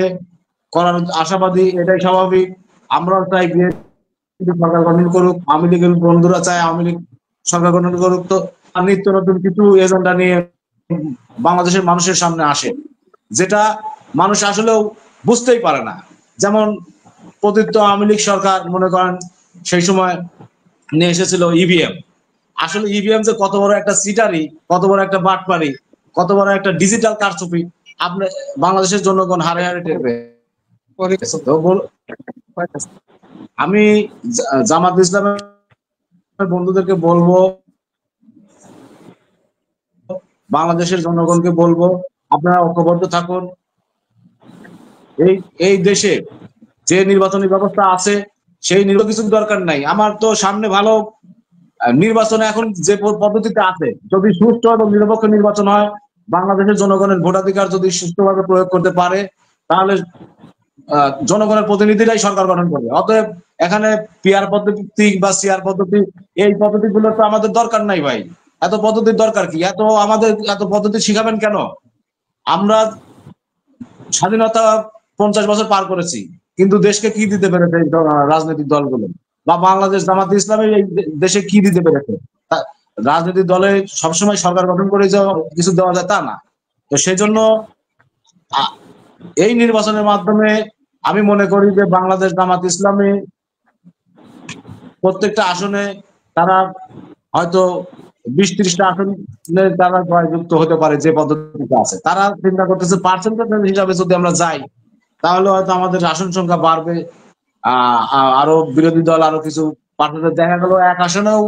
করার আশাবাদী, এটাই স্বাভাবিক। আমরাও চাই সরকার গঠন করুক, আওয়ামী লীগের বন্ধুরা চায় আওয়ামী লীগ সরকার গঠন করুক। তো নিত্য নতুন কিছু এজেন্ডা নিয়ে বাংলাদেশের মানুষের সামনে আসে, যেটা মানুষ আসলেও বুঝতেই পারে না। যেমন পতিত আওয়ামী লীগ সরকার মনে করেন সেই সময় নিয়ে এসেছিল ইভিএম। আসলে ইভিএম যে কত বড় একটা সিটারি, কত বড় একটা বাটপারি, কত বড় একটা ডিজিটাল কারচুপি আপনি বাংলাদেশের জনগণ হারে হারে টের পেয়েছে। তো আমি জামাত ইসলামের বন্ধুদেরকে বলবো, বাংলাদেশের জনগণকে বলবো, আপনারা ঐক্যবদ্ধ থাকুন। এই দেশে যে নির্বাচনী ব্যবস্থা আছে সেই কিছু দরকার নাই। আমার তো সামনে ভালো নির্বাচনে এখন যে পদ্ধতিতে আছে, যদি সুষ্ঠু এবং নিরপেক্ষ নির্বাচন হয়, বাংলাদেশের জনগণের ভোটাধিকার যদি সুষ্ঠুভাবে প্রয়োগ করতে পারে, তাহলে জনগণের প্রতিনিধিরাই সরকার গঠন করবে। অতএব এখানে পিআর পদ্ধতি বা সিআর পদ্ধতি, এই পদ্ধতিগুলো তো আমাদের দরকার নাই ভাই। এত পদ্ধতির দরকার কি? আমাদের এত পদ্ধতি শিখাবেন কেন? আমরা স্বাধীনতা 50 বছর পার করেছি, কিন্তু দেশকে কি দিতে পেরেছে রাজনৈতিক দলগুলো, বা বাংলাদেশ জামাত ইসলামী এই দেশে কি দিতে পেরেছে? রাজনৈতিক দলে সবসময় সরকার গঠন করে কিছু দেওয়া যায় তা না। তো সেজন্য এই নির্বাচনের মাধ্যমে আমি মনে করি যে বাংলাদেশ জামাত ইসলামী প্রত্যেকটা আসনে তারা হয়তো 20-30টা আসনে তারা জয়যুক্ত হতে পারে। যে পদ্ধতিতে আছে তারা চিন্তা করতেছে পার্সেন্টেজ হিসাবে যদি আমরা যাই, তাহলে হয়তো আমাদের আসন সংখ্যা বাড়বে, আরো বিরোধী দল আরো কিছু পার্সেন্টেজ, দেখা গেল এক আসনেও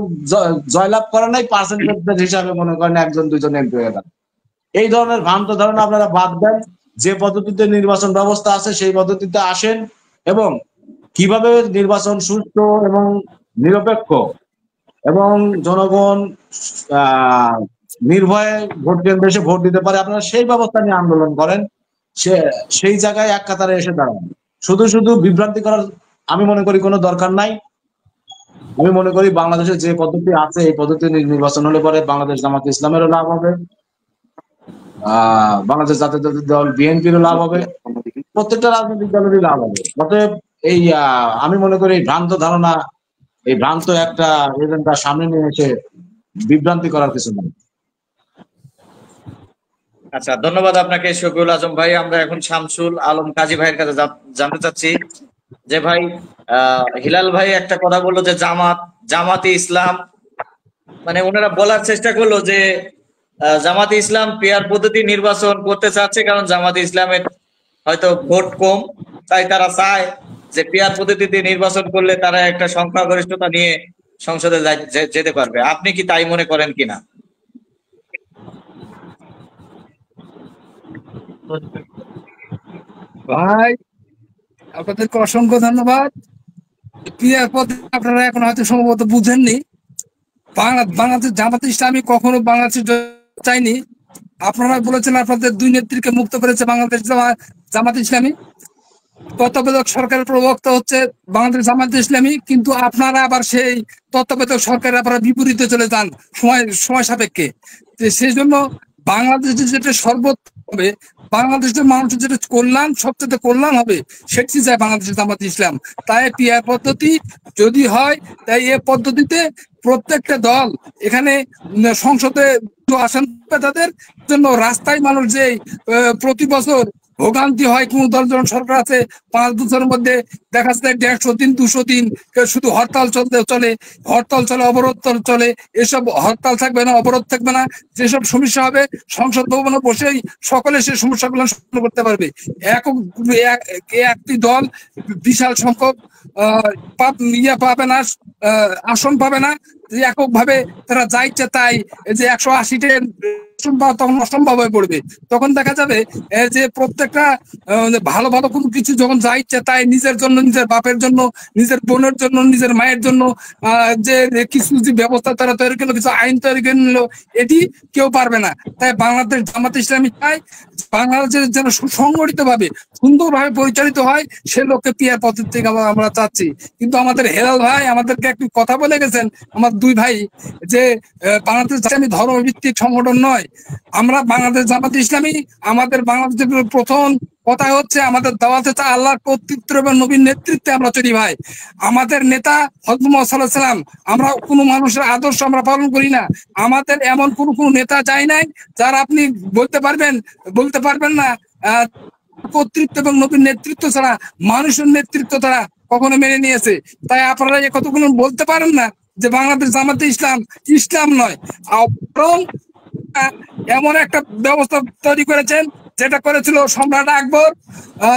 জয়লাভ করে নাই, পার্সেন্টেজ হিসাবে মনে করেন 1-2 এমপি হয়ে গেল। এই ধরনের ভ্রান্ত ধারণা আপনারা বাদ দেন। যে পদ্ধতিতে নির্বাচন ব্যবস্থা আছে সেই পদ্ধতিতে আসেন, এবং কিভাবে নির্বাচন সুষ্ঠু এবং নিরপেক্ষ এবং জনগণ নির্ভয়ে ভোট কেন্দ্রে এসে ভোট দিতে পারে, আপনারা সেই ব্যবস্থা নিয়ে আন্দোলন করেন। সেই জায়গায় এক কাতারে এসে দাঁড়ান। শুধু শুধু বিভ্রান্তি করার আমি মনে করি কোনো দরকার নাই। আমি মনে করি বাংলাদেশের যে পদ্ধতি আছে এই পদ্ধতি নির্বাচন হলে পরে বাংলাদেশ জামাত ইসলামেরও লাভ হবে, বাংলাদেশ জাতীয়তাবাদী দল বিএনপিরও লাভ হবে, প্রত্যেকটা রাজনৈতিক দলেরই লাভ হবে। অতএব এই আমি মনে করি এই ভ্রান্ত ধারণা, এই ভ্রান্ত একটা এজেন্ডা সামনে নিয়ে এসে বিভ্রান্তি করার কিছু নেই। আচ্ছা, ধন্যবাদ আপনাকে শফিউল আজম ভাই। আমরা এখন শামসুল আলম কাজী ভাইয়ের কাছে জানতে চাচ্ছি যে ভাই, হিলাল ভাই একটা কথা বললো যে জামাতে ইসলাম, মানে ওনারা বলার চেষ্টা করলো যে জামাতে ইসলাম পিআর পদ্ধতি নির্বাচন করতে চাচ্ছে, কারণ জামাতে ইসলামের হয়তো ভোট কম, তাই তারা চায় যে পিআর পদ্ধতিতে নির্বাচন করলে তারা একটা সংখ্যাগরিষ্ঠতা নিয়ে সংসদে যেতে পারবে। আপনি কি তাই মনে করেন কিনা? ভাই আপনাদেরকে অসংখ্য ধন্যবাদ। পিআর পদ্ধতি আপনারা এখন হয়তো সম্ভবত বুঝেননি। বাংলাদেশ জামাত ইসলামী কখনো বাংলাদেশ চাইনি। আপনারা বলেছেন আপনাদের দুই নেত্রীকে মুক্ত করেছে বাংলাদেশ জামাত ইসলামী, তত্ত্বাবধায়ক সরকারের প্রবক্তা হচ্ছে বাংলাদেশ জামাত ইসলামী, কিন্তু আপনারা আবার সেই তত্ত্বাবধায়ক সরকারের আপনারা বিপরীতে চলে যান সময় সাপেক্ষে। সেই জন্য বাংলাদেশের যেটা সর্বোত্তম হবে, বাংলাদেশের মানুষের যেটা কল্যাণ, সবচেয়ে কল্যাণ হবে, সেটি চায় বাংলাদেশের জামাত ইসলাম। তাই পিআর পদ্ধতি যদি হয়, তাই এ পদ্ধতিতে প্রত্যেকটা দল এখানে সংসদে আসন তাদের জন্য রাস্তায় মানুষ যে প্রতি বছর ভোগান্তি হয়, কোন দল যখন সরকার আছে 5 বছরের মধ্যে দেখা যাচ্ছে 150 দিন 200 দিন শুধু হরতাল চলে, অবরোধ চলে। এসব হরতাল থাকবে না, অবরোধ থাকবে না। যেসব সমস্যা হবে সংসদ ভবনে বসেই সকলে সেই সমস্যাগুলো সমাধান করতে পারবে। একটি দল বিশাল সংখ্যক পাবে না, আসন পাবে না, এককভাবে তারা যা ইচ্ছে তাই যে 180টা তখন অসম্ভব হয়ে পড়বে। তখন দেখা যাবে যে প্রত্যেকটা ভালো ভালো কোনো কিছু যখন যা ইচ্ছে তাই নিজের জন্য, নিজের বাপের জন্য, নিজের বোনের জন্য, নিজের মায়ের জন্য যে কিছু যে ব্যবস্থা তারা তৈরি করলো, কিছু আইন তৈরি করে নিল, এটি কেউ পারবে না। তাই বাংলাদেশ জামাত ইসলামী চাই বাংলাদেশের যেন সুসংগঠিত ভাবে সুন্দরভাবে পরিচালিত হয়, সে লক্ষ্যে পিয়ার পথের থেকে আমরা চাচ্ছি। কিন্তু আমাদের হেলাল ভাই আমাদেরকে একটু কথা বলে গেছেন, আমার দুই ভাই, যে বাংলাদেশ ইসলামী ধর্মভিত্তিক সংগঠন নয়, আমরা বাংলাদেশ জামাত ইসলামী। আমাদের বাংলাদেশের প্রথম কথা হচ্ছে আমাদের দাওয়াতে চা আল্লাহর কর্তৃত্ব এবং নবীর নেতৃত্বে আমরা চলি ভাই। আমাদের নেতা হযরত মুহাম্মদ সাল্লাল্লাহু আলাইহি ওয়াসাল্লাম, আমরা কোনো মানুষের আদর্শ আমরা পালন করি না। আমাদের এমন কোনো নেতা যায় নাই যারা আপনি বলতে পারবেন না কর্তৃত্ব এবং নবীর নেতৃত্ব ছাড়া, মানুষের নেতৃত্ব তারা কখনো মেনে নিয়েছে। তাই আপনারা এ কতগুলো বলতে পারেন না যে বাংলাদেশ জামাতে ইসলাম নয়, বরং এমন একটা ব্যবস্থা তৈরি করেছেন যেটা করেছিল সম্রাট আকবর,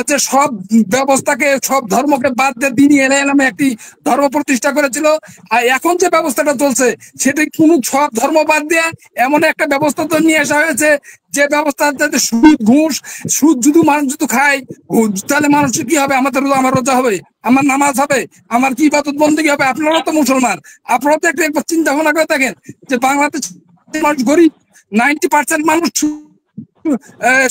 যে সব ব্যবস্থাকে, সব ধর্মকে বাদ দিয়ে দিনই নামে একটি ধর্ম প্রতিষ্ঠা করেছিল। আর এখন যে ব্যবস্থাটা চলছে সেটা কোনো সব ধর্ম বাদ দিয়ে এমন একটা ব্যবস্থা তো নিয়ে আসা হয়েছে, যে ব্যবস্থাতে সুদ ঘুষ, সুদ যদি মানুষ যদি খায়, তাহলে মানুষের কি হবে? আমার রোজা হবে, আমার নামাজ হবে, আমার কি ইবাদত বন্দেগী হবে? আপনারাও তো মুসলমান, আপনারাও তো একবার চিন্তা ভাবনা করে থাকেন যে বাংলাদেশ মানুষ গরিব, 90% মানুষ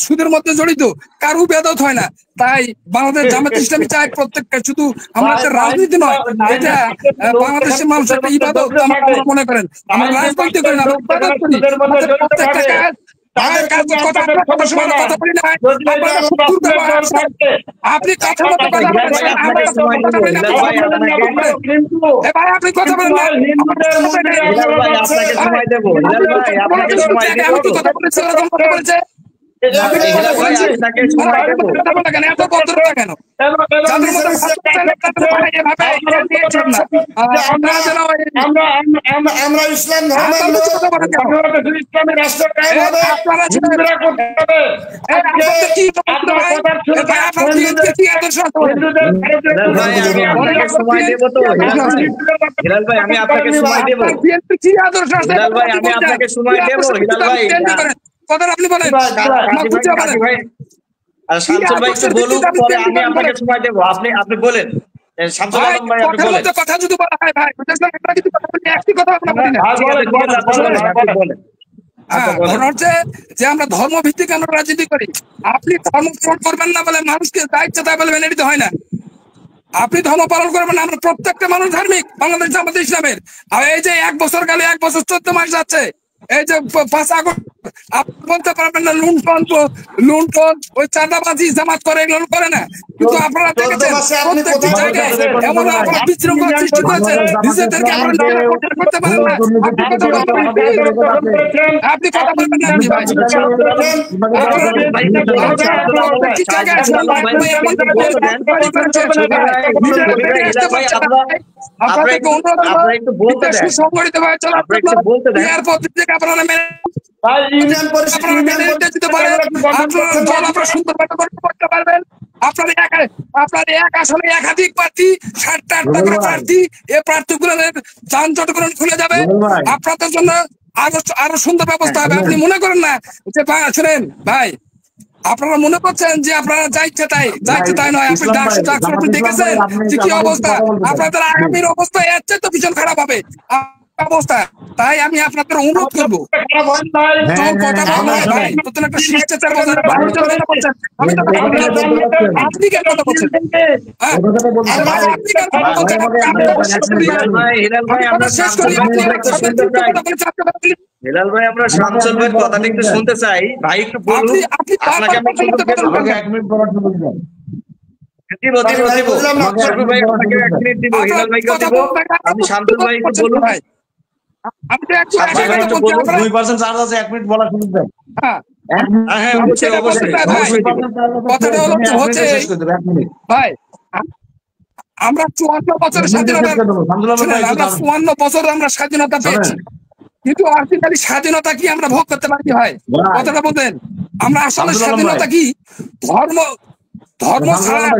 সুদের মধ্যে জড়িত, কারো বেদত হয় না। তাই বাংলাদেশ জামাত ইসলামী চাই প্রত্যেকটা, শুধু আমাদের রাজনীতি নয়, এটা বাংলাদেশের মানুষের একটা ইবাদত আমরা মনে করেন। আমরা রাজনীতি করি না, আমরা ইবাদত করি। আমাদের প্রত্যেকটা কাজ আপনি কথা বলেছে আমরা ইসলাম ইসলামের রাষ্ট্র কায়েম হবে। আমি আপনাকে সময় দেবো, আপনি বলেন শামসুল ভাই একটু বলুন, পরে আমি আপনাকে সময় দেবো। আপনি বলেন শামসুল আলম ভাই, আপনি বলেন। কথা যদি বলা হয় ভাই, একটি কথা বলেন। হচ্ছে যে আমরা ধর্ম ভিত্তিক আমরা রাজনীতি করি। আপনি ধর্ম পালন করবেন না বলে মানুষকে দায়িত্ব তাই বলে মেনে নিতে হয় না। আপনি ধর্ম পালন করবেন না, আমরা প্রত্যেকটা মানুষ ধার্মিক বাংলাদেশ জামাত ইসলামের। আর এই যে 1 বছর গেলে 1 বছর 14 মাস যাচ্ছে, এই যে 5 আগস্ট আপনি বলতে পারবেন না লুণ্ঠন ওই চাঁদাবাজি জামাত করে, এগুলো করে না। কিন্তু আপনারা দেখেছেন প্রত্যেকটি জায়গায় এমন আপনারা বিশৃঙ্খলা সৃষ্টি করেছেন, নিজেদেরকে আপনারা করতে পারেন না। আপনি কথা বলবেন না, আপনি ভাই সংগঠিত ভাবে চলার আপনারা মেনে করতে পারবেন। আপনার এক আসলে একাধিক প্রার্থী, 7টা 8টা করে প্রার্থী, এই প্রার্থীগুলো যানজট খুলে যাবে, আপনাদের জন্য আরো সুন্দর ব্যবস্থা হবে। আপনি মনে করেন না যে শুনেন ভাই, আপনারা মনে করছেন যে আপনারা যা ইচ্ছে তাই নয়। আপনি দেখেছেন যে কি অবস্থা, আপনাদের আগামীর অবস্থা এর চেয়ে তো ভীষণ খারাপ হবে অবস্থা। তাই আমি আপনাদের অনুরোধ করবো, আপনি কেন কথা বলছেন? হেলাল ভাই, আমরা শামসুল ভাইয়ের কথাটা একটু শুনতে চাই। ভাই একটু বলুন, আপনাকে আমি আমি শামসুল ভাই একটু বলুন। ভাই আমরা 54 বছরের স্বাধীনতা, 54 বছর আমরা স্বাধীনতা পেয়েছি, কিন্তু আর্থিক স্বাধীনতা কি আমরা ভোগ করতে পারি ভাই? কথাটা বলতেন। আমরা আসলে স্বাধীনতা কি ধর্ম ছাড়া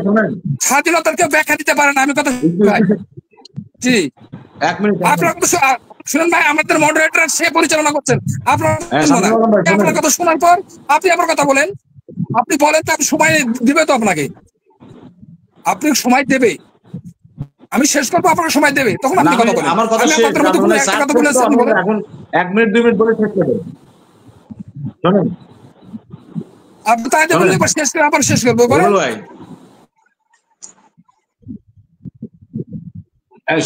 স্বাধীনতার কেউ ব্যাখ্যা দিতে পারে না। আমি কথা জি, আপনার শুনেন ভাই, আমাদের মডারেটর সে পরিচালনা করছেন, আপনার আপনার কথা শোনার পর আপনি আমার কথা বলেন, আপনি বলেন তো, আপনি সময় দিবে তো আপনাকে, আপনি সময় দেবে, আমি শেষ করবো, আপনাকে সময় দেবে, তখন আপনি কথা বলেন। আমার কথা শেষ, একটা কথা বলেছেন, এখন 1 মিনিট 2 মিনিট বলে শেষ করবেন। শুনুন, আপনি তাই বললে এবার শেষ করে আবার শেষ করবো ভাই।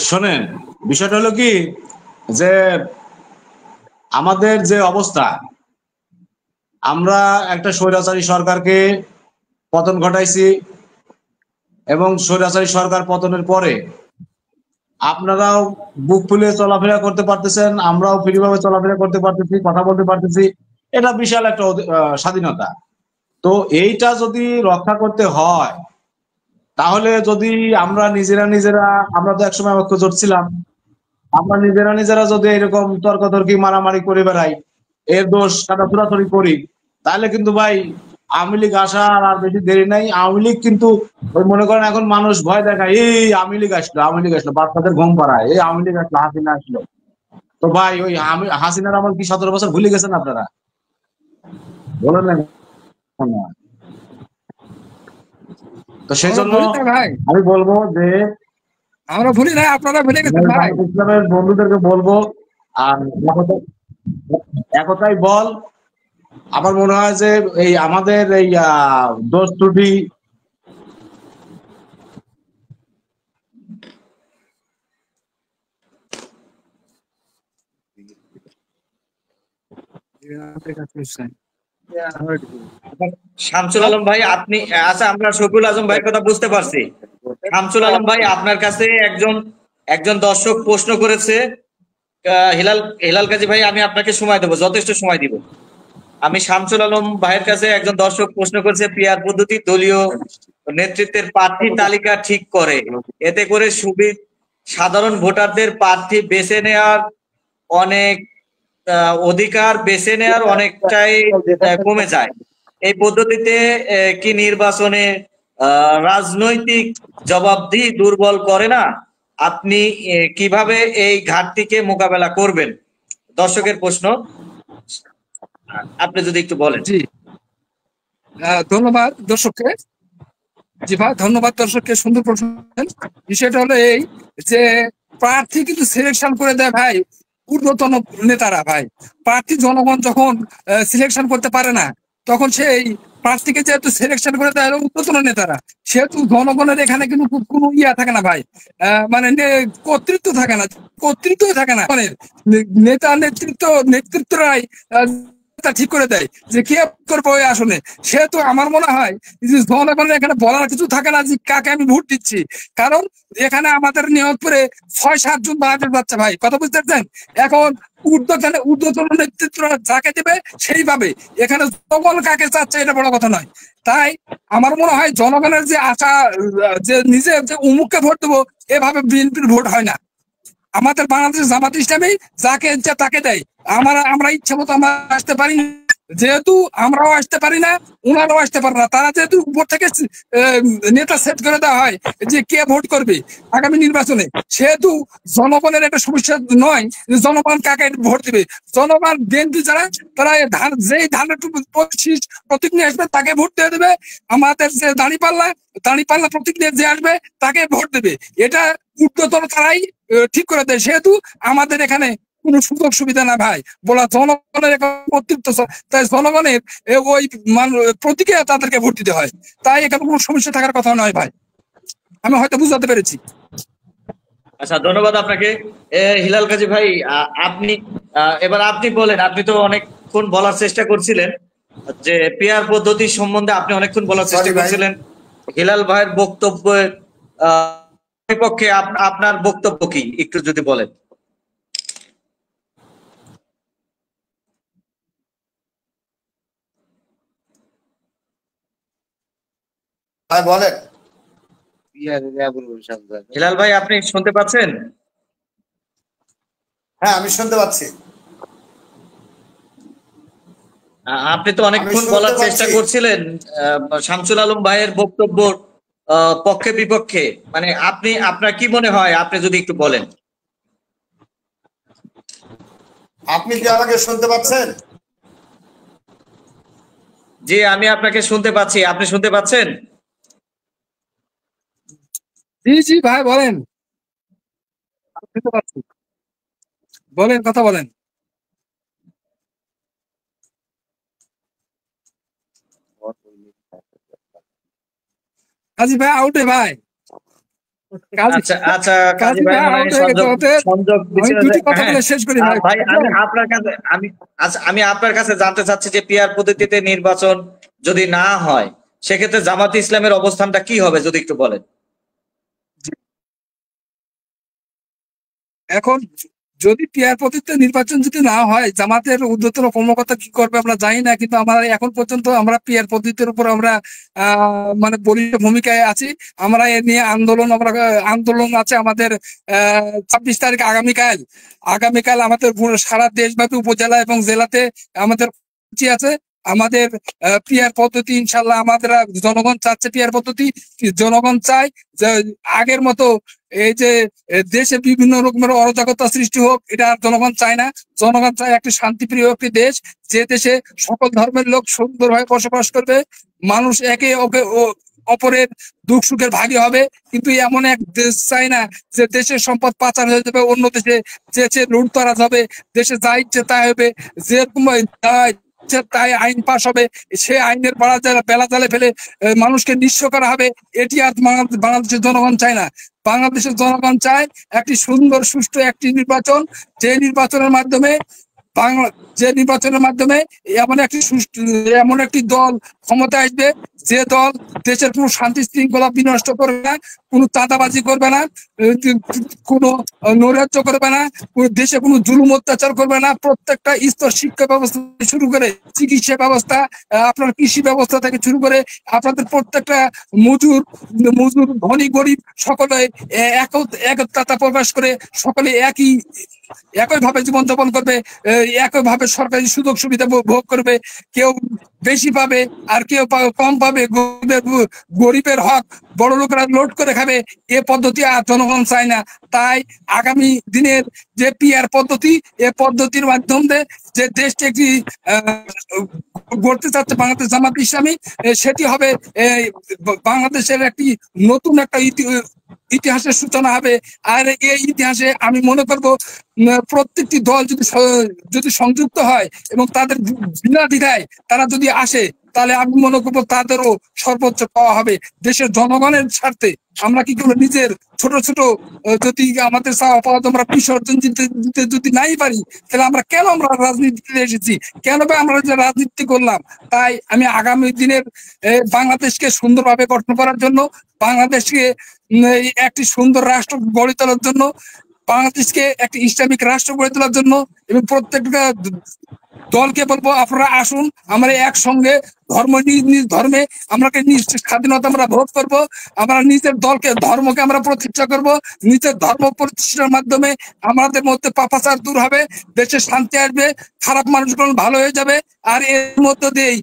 শোনেন, বিষয়টা হলো কি যে আমাদের যে অবস্থা, আমরা একটা স্বৈরাচারী সরকারকে পতন ঘটাইছি, এবং স্বৈরাচারী সরকার পতনের পরে আপনারাও বুক ফুলে চলাফেরা করতে পারতেছেন, আমরাও ফ্রিভাবে চলাফেরা করতে পারতেছি, কথা বলতে পারতেছি। এটা বিশাল একটা স্বাধীনতা। তো এইটা যদি রক্ষা করতে হয়, তাহলে যদি আমরা নিজেরা, আমরা তো একসময় ঐক্য জোটছিলাম, আমরা নিজেরা যদি এরকম তর্কাতর্কি মারামারি করে বেড়াই, এর দোষ কাটাছুড়াছুড়ি করি, তাহলে কিন্তু ভাই আওয়ামী লীগ আসার আর বেশি দেরি নাই। আওয়ামী লীগ কিন্তু ওই মনে করেন এখন মানুষ ভয় দেখায়, এই আওয়ামী লীগ আসলো, বাচ্চাদের ঘুম পাড়ায়, এই আওয়ামী লীগ আসলো, হাসিনা আসলো। তো ভাই ওই হাসিনার আমার কি 17 বছর ভুলে গেছেন আপনারা? বলেন না। তো সেই জন্য আমি বলবো যে আমরা ভুলি না, আপনারা ভুলে গেছেন ভাই। ইসলামের বন্ধুদেরকে বলবো, আর একতাই বল। আমার মনে হয় যে এই আমাদের এই দোষ ত্রুটি শামসুল আলম ভাই, আপনি আচ্ছা, আমরা শফিউল আজম ভাইয়ের কথা বুঝতে পারছি। শামসুল আলম ভাই, আপনার কাছে একজন দর্শক প্রশ্ন করেছে। হিলাল কাজী ভাই, আমি আপনাকে সময় দেবো, যথেষ্ট সময় দিব। আমি শামসুল আলম ভাইয়ের কাছে একজন দর্শক প্রশ্ন করেছে, পিআর পদ্ধতি দলীয় নেতৃত্বের প্রার্থী তালিকা ঠিক করে, এতে করে সাধারণ ভোটারদের প্রার্থী বেছে নেওয়ার অনেক অধিকার বেছে নেওয়ার অনেকটাই কমে যায়। এই পদ্ধতিতে কি নির্বাচনে রাজনৈতিক জবাবদিহি দুর্বল করে না? আপনি কিভাবে এই ঘাটতিকে মোকাবেলা করবেন? দর্শকের প্রশ্ন, আপনি যদি একটু বলেন। জি, ধন্যবাদ দর্শককে। জি ভাই, ধন্যবাদ দর্শককে, সুন্দর প্রশ্ন। বিষয়টা হলো এই যে প্রার্থী কিন্তু সিলেকশন করে দেয় ভাই ঊর্ধ্বতন নেতারা। ভাই প্রার্থী জনগণ যখন সিলেকশন করতে পারে না, তখন সেই প্রার্থীকে যেহেতু সিলেকশন করে দেয় ঊর্ধ্বতন নেতারা, সেহেতু জনগণের এখানে কিন্তু কোনো থাকে না ভাই, মানে কর্তৃত্ব থাকে না, কর্তৃত্বই থাকে না, মানে নেতা নেতৃত্বরাই ঠিক করে দেয় যে কে করবো ওই আসনে। সেহেতু আমার মনে হয় যে জনগণের এখানে বলার কিছু থাকে না যে কাকে আমি ভোট দিচ্ছি, কারণ এখানে আমাদের নিয়োগপুরে 6-7 জন বাংলাদেশ যাচ্ছে ভাই, কথা বুঝতে পারছেন? এখন ঊর্ধ্বতন নেতৃত্ব যাকে দেবে সেইভাবে, এখানে জনগণ কাকে চাচ্ছে এটা বড় কথা নয়। তাই আমার মনে হয় জনগণের যে আশা, যে নিজে যে অমুককে ভোট দেবো, এভাবে বিএনপির ভোট হয় না। আমাদের বাংলাদেশ জামাত ইসলামী যাকে ইচ্ছা তাকে দেয়। আমরা ইচ্ছা মতো আমরা আসতে পারি না, যেহেতু আমরাও আসতে পারি না, ওনারাও আসতে পারে না। তারা যেহেতু উপর থেকে নেতা সেট করে দেওয়া হয় যে কে ভোট করবে আগামী নির্বাচনে, সেহেতু জনগণের একটা সমস্যা নয় যে জনগণ কাকে ভোট দিবে। জনগণ বিএনপি যারা, তারা যেই ধানের প্রতীক নিয়ে আসবে তাকে ভোট দিয়ে দেবে। আমাদের যে দাঁড়িপাল্লা প্রতীক নিয়ে যে আসবে তাকে ভোট দেবে। এটা ঊর্ধ্বতন তারাই ঠিক করে দেয়। সেহেতু আমাদের এখানে কোনো সুযোগ সুবিধা না ভাই বলা, জনগণের কর্তৃত্ব, তাই জনগণের ওই প্রতীকে তাদেরকে ভোট দিতে হয়। তাই এখানে কোনো সমস্যা থাকার কথা নয় ভাই, আমি হয়তো বুঝাতে পেরেছি। আচ্ছা, ধন্যবাদ আপনাকে। হিলাল কাজী ভাই, এবার আপনি বলেন। আপনি তো অনেকক্ষণ বলার চেষ্টা করছিলেন যে পিআর পদ্ধতি সম্বন্ধে, আপনি অনেকক্ষণ বলার চেষ্টা করছিলেন। হিলাল ভাইয়ের বক্তব্যের বিপক্ষে আপনার বক্তব্য কি, একটু যদি বলেন। বলেন। হিলাল ভাই, আপনি শুনতে পাচ্ছেন? হ্যাঁ, আমি শুনতে পাচ্ছি। আপনি তো অনেকক্ষণ বলার চেষ্টা করছিলেন শামসুল আলম ভাইয়ের বক্তব্য পক্ষে বিপক্ষে, মানে আপনার কি মনে হয়, আপনি যদি একটু বলেন। আপনি কি আমাকে শুনতে পাচ্ছেন? জি, আমি আপনাকে শুনতে পাচ্ছি, আপনি শুনতে পাচ্ছেন? জি জি ভাই বলেন, শুনতে পাচ্ছি, বলেন, কথা বলেন। কাজী ভাই আউটে ভাই, কাজী আচ্ছা আচ্ছা, কাজী কাজী ভাই ভাই মনে হয় আউট হয়ে গেছে সংযোগ ওদের। সংযোগ আমি বিচ্ছিন্ন দুটি কথা হ্যাঁ। বলে শেষ করি ভাই, ভাই আমি বুঝলেন? আপনার কাছে আচ্ছা, আমি আপনার কাছে জানতে চাচ্ছি যে পিআর পদ্ধতিতে নির্বাচন যদি না হয় সেক্ষেত্রে জামাতে ইসলামের অবস্থানটা কি হবে যদি একটু বলেন। এখন যদি পিয়ার পদ্ধতিতে নির্বাচন যদি না হয়, জামাতের ঊর্ধ্বতন কর্মকর্তা কি করবে আমরা জানি না, কিন্তু আমরা এখন পর্যন্ত আমরা পিয়ার পদ্ধতির উপর আমরা মানে বলিষ্ঠ ভূমিকায় আছি। আমরা এ নিয়ে আন্দোলন আছে আমাদের 26 তারিখ আগামীকাল। আমাদের সারা দেশব্যাপী উপজেলা এবং জেলাতে আমাদের কর্মসূচি আছে। আমাদের পিয়ার পদ্ধতি ইনশাল্লাহ আমাদের জনগণ চাচ্ছে, পিয়ার পদ্ধতি জনগণ চায় যে আগের মতো এই যে দেশে বিভিন্ন রকমের অরাজকতা সৃষ্টি হোক, এটা আর জনগণ চায় না। জনগণ চায় একটি শান্তিপ্রিয় একটি দেশ, যে দেশে সকল ধর্মের লোক সুন্দরভাবে বসবাস করবে, মানুষ একে অপরের দুঃখ সুখের ভাগী হবে। কিন্তু এমন এক দেশ চাই না যে দেশের সম্পদ পাচার হয়ে যাবে, অন্য দেশে যে লুটতরাজ হবে, দেশে যা ইচ্ছে তাই হবে, যেরকম তাই আইন পাশ হবে, সে আইনের বেলা জালে ফেলে মানুষকে নিঃস্ব করা হবে। এটি আর বাংলাদেশের জনগণ চায় না। বাংলাদেশের জনগণ চায় একটি সুন্দর সুষ্ঠু একটি নির্বাচন, যে নির্বাচনের মাধ্যমে এমন একটি দল ক্ষমতা আসবে, যে দল দেশের কোনো শান্তি শৃঙ্খলা বিনষ্ট করবে না, কোনো চাঁদাবাজি করবে না, কোনো নৈরাজ্য করবে না, দেশে কোনো জুলুম অত্যাচার করবে না। প্রত্যেকটা স্তর, শিক্ষা ব্যবস্থা থেকে শুরু করে চিকিৎসা ব্যবস্থা, আপনার কৃষি ব্যবস্থা থেকে শুরু করে আপনাদের প্রত্যেকটা মজুর ধনী গরিব সকলে একতা প্রকাশ করে সকলে একইভাবে জীবনযাপন করবে, একইভাবে সরকারি সুযোগ সুবিধা ভোগ করবে। কেউ বেশি পাবে আর কেউ কম পাবে। গরিবের হক বড় লোকেরা লোড করে খাবে, এ পদ্ধতি আর জনগণ চায় না। তাই আগামী দিনের যে পিআর পদ্ধতি, এ পদ্ধতির মাধ্যমে যে দেশটি একটি গড়তে চাচ্ছে বাংলাদেশ জামাত ইসলামী, সেটি হবে বাংলাদেশের একটি নতুন একটা ইতিহাসের সূচনা হবে। আর এই ইতিহাসে আমি মনে করব প্রত্যেকটি দল যদি সংযুক্ত হয় এবং তাদের বিনা দ্বিধায় তারা যদি আসে, তাহলে আমি মনে করবো তাদেরও সর্বোচ্চ পাওয়া হবে। দেশের জনগণের স্বার্থে আমরা কি করবো, নিজের ছোট ছোট যদি আমাদের চাওয়া পাওয়া আমরা বিসর্জন দিতে যদি নাই পারি, তাহলে আমরা রাজনীতিতে এসেছি, কেন আমরা যে রাজনীতি করলাম? তাই আমি আগামী দিনের বাংলাদেশকে সুন্দরভাবে গঠন করার জন্য, বাংলাদেশকে একটি সুন্দর রাষ্ট্র গড়ে তোলার জন্য, বাংলাদেশকে একটি ইসলামিক রাষ্ট্র গড়ে তোলার জন্য এবং প্রত্যেকটা দলকে বলবো আপনারা আসুন, আমরা একসঙ্গে নিজ ধর্মে আমরা স্বাধীনতা আমরা ভোগ করব। আমরা নিজের ধর্মকে আমরা প্রতিষ্ঠা করব। নিজের ধর্ম প্রতিষ্ঠার মাধ্যমে আমাদের মধ্যে পাপাচার দূর হবে, দেশে শান্তি আসবে, খারাপ মানুষগুলো ভালো হয়ে যাবে। আর এর মধ্য দিয়েই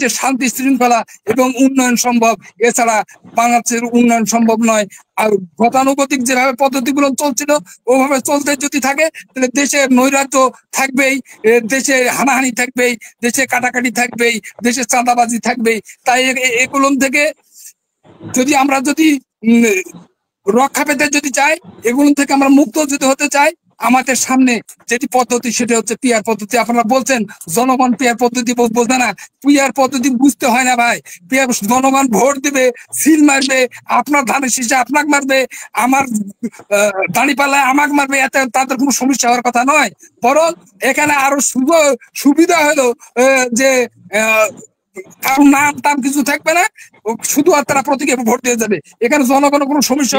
যে শান্তি শৃঙ্খলা এবং উন্নয়ন সম্ভব, এছাড়া বাংলাদেশের উন্নয়ন সম্ভব নয়। আর গতানুগতিক যেভাবে পদ্ধতিগুলো চলছিল ওভাবে চলতে যদি থাকে, তাহলে দেশের নৈরাজ্য থাকবেই, দেশে হানাহানি থাকবেই, দেশে কাটাকাটি থাকবেই, দেশে চাঁদাবাজি থাকবেই। তাই এগুলো থেকে আমরা রক্ষা পেতে যদি চাই, এগুলো থেকে আমরা মুক্ত যদি হতে চাই, আমাদের সামনে যেটি পদ্ধতি সেটা হচ্ছে পিআর পদ্ধতি। আপনারা বলছেন জনগণ পিআর পদ্ধতি বোঝে না, পিআর পদ্ধতি বুঝতে হয় না ভাই। জনগণ ভোট দিবে, সিল মারবে, আপনার ধানের শীষে আপনাকে মারবে, আমার দাঁড়িপাল্লায় আমাকে মারবে, এতে তাদের কোনো সমস্যা হওয়ার কথা নয়। বরং এখানে আরো সুবিধা হলো যে কারণ নাম টাম কিছু থাকবে না, শুধু আর তারা প্রতীকে ভোট দিয়ে যাবে, এখানে জনগণের কোনো সমস্যা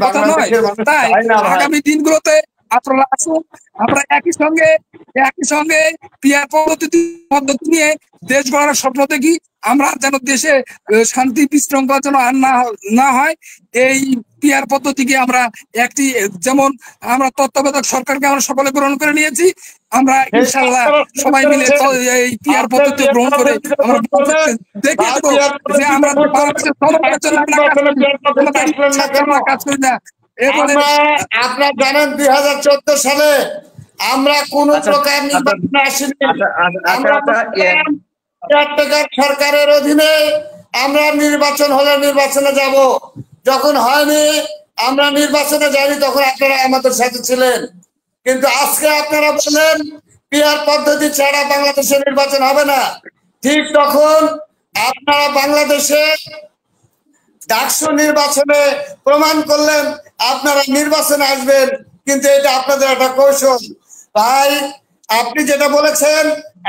কথা নয়। তাই আগামী দিনগুলোতে আপনারা আসুন, আমরা একই সঙ্গে পিআর পদ্ধতি নিয়ে দেশ গড়ার স্বপ্ন দেখি। আমরা যেন দেশে শান্তি বিশৃঙ্খলা যেন আর না হয়, এই পিআর পদ্ধতিকে আমরা একটি, যেমন আমরা তত্ত্বাবধায়ক সরকারকে আমরা সকলে গ্রহণ করে নিয়েছি, আমরা ইনশাল্লাহ সবাই মিলে এই পিআর পদ্ধতি গ্রহণ করে আমরা দেখিয়ে দেবো যে আমরা কাজ করি না। আপনারা জানেন 2014 সালে আমরা কোন আচ্ছা, প্রকার আচ্ছা, নির্বাচনে আসিনি। আচ্ছা, আমরা সরকারের অধীনে আমরা নির্বাচন হলে নির্বাচনে যাব, যখন হয়নি আমরা নির্বাচনে যাইনি, তখন আপনারা আমাদের সাথে ছিলেন। কিন্তু আজকে আপনারা বলেন পিআর পদ্ধতি ছাড়া বাংলাদেশে নির্বাচন হবে না। ঠিক তখন আপনারা বাংলাদেশে ডাকসু নির্বাচনে প্রমাণ করলেন আপনারা নির্বাচনে আসবেন, কিন্তু এটা আপনাদের একটা কৌশল। ভাই আপনি যেটা বলেছেন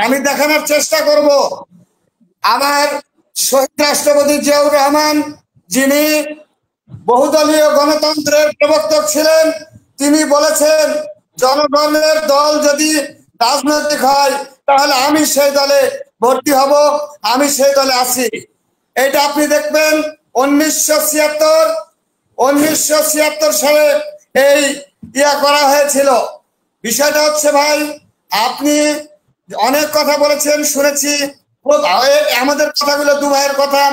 আমি দেখানোর চেষ্টা করব। আমার শহীদ রাষ্ট্রপতি জিয়াউর রহমান, যিনি বহুদলীয় গণতন্ত্রের প্রবর্তক ছিলেন, তিনি বলেছেন জনগণের দল যদি রাজনৈতিক হয় তাহলে আমি সেই দলে ভর্তি হব, আমি সেই দলে আছি। এটা আপনি দেখবেন 1976 সালে এই করা হয়েছিল। বিষয়টা হচ্ছে ভাই, আপনি অনেক কথা বলেছেন, শুনেছি। আমাদের কথাগুলো দু ভাইয়ের কথা,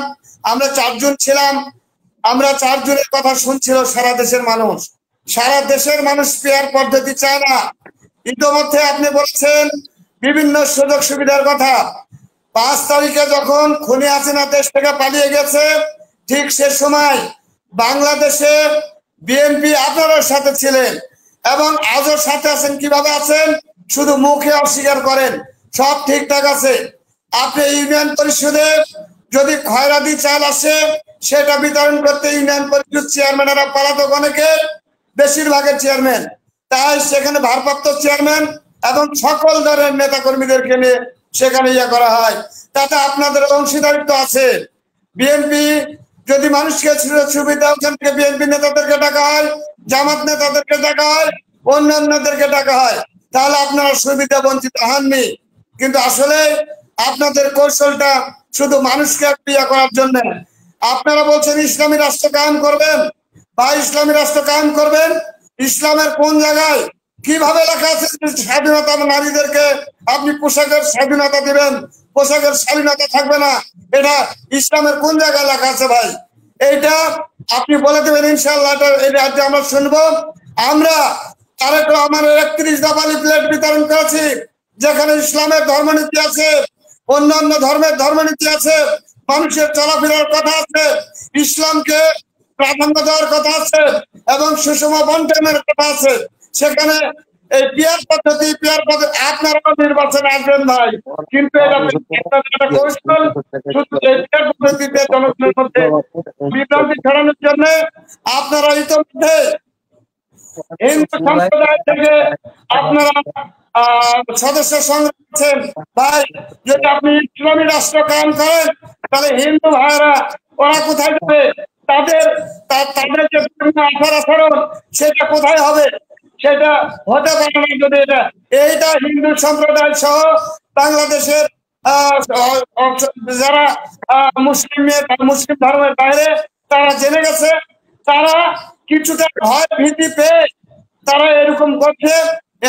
আমরা 4 জন ছিলাম, আমরা 4 জনের কথা শুনছিল সারা দেশের মানুষ। সারা দেশের মানুষ পিআর পদ্ধতি চায় না। ইতিমধ্যে আপনি বলছেন বিভিন্ন সুযোগ সুবিধার কথা। 5 তারিখে যখন খুনি হাসিনা দেশ থেকে পালিয়ে গেছে, ঠিক সে সময় বাংলাদেশে বিএনপি আপনার সাথে ছিলেন এবং আজও সাথে আছেন। কিভাবে আছেন? শুধু মুখে অস্বীকার করেন, সব ঠিকঠাক আছে। আপনি ইউনিয়ন পরিষদে যদি খয়রাতি চাল আসে সেটা বিতরণ করতে ইউনিয়ন পরিষদ চেয়ারম্যানেরা পলাতক, অনেকে বেশিরভাগের চেয়ারম্যান, তাই সেখানে ভারপ্রাপ্ত চেয়ারম্যান এবং সকল দলের নেতা কর্মীদেরকে নিয়ে সেখানে করা হয়। তাতে আপনাদের অংশীদারিত্ব আছে। বিএনপি যদি মানুষকে সুবিধা, ওখান থেকে বিএনপি নেতাদেরকে ডাকা হয়, জামাত নেতাদেরকে ডাকা হয়, অন্যান্যদেরকে ডাকা হয়, তাহলে আপনারা সুবিধা বঞ্চিত হননি। কিন্তু আসলে আপনাদের কৌশলটা শুধু মানুষকে ক্রিয়া করার জন্য। আপনারা বলছেন ইসলামী রাষ্ট্র কায়েম করবেন, বা ইসলামী রাষ্ট্র কায়েম করবেন, ইসলামের কোন জায়গায় কিভাবে লেখা আছে স্বাধীনতা? নারীদেরকে আপনি পোশাকের স্বাধীনতা দিবেন, পোশাকের স্বাধীনতা থাকবে না, এটা ইসলামের কোন জায়গায় লেখা আছে ভাই? এইটা আপনি বলে দেবেন ইনশাআল্লাহ, এটা আমরা শুনবো। আমরা তারেক রহমানের 31 দফা লিফলেট বিতরণ করেছি, যেখানে ইসলামের ধর্মনীতি আছে, অন্যান্য ধর্মের ধর্মনীতি আছে, মানুষের চলাফেরার কথা আছে, ইসলামকে প্রাধান্য দেওয়ার কথা আছে এবং সুষম বন্টনের কথা আছে। সেখানে এই পিআর পদ্ধতি আপনারাও নির্বাচনে আসবেন ভাই, কিন্তু এটা কৌশল, শুধু এই পিআর পদ্ধতিতে জনগণের মধ্যে বিভ্রান্তি ছড়ানোর জন্য আপনারা ইতিমধ্যে হিন্দু সম্প্রদায় থেকে আপনারা সদস্য সংগ্রহ করছেন। ভাই যদি আপনি ইসলামী রাষ্ট্র কায়েম করেন তাহলে হিন্দু ভাইয়েরা ওরা কোথায় যাবে? তাদের যে আচার আচরণ সেটা কোথায় হবে? সেটা হতে পারে না যদি এইটা হিন্দু সম্প্রদায় সহ বাংলাদেশের যারা মুসলিম ধর্মের বাইরে তারা জেনে গেছে, তারা কিছুটা ভয় ভীতি পেয়ে তারা এরকম করছে।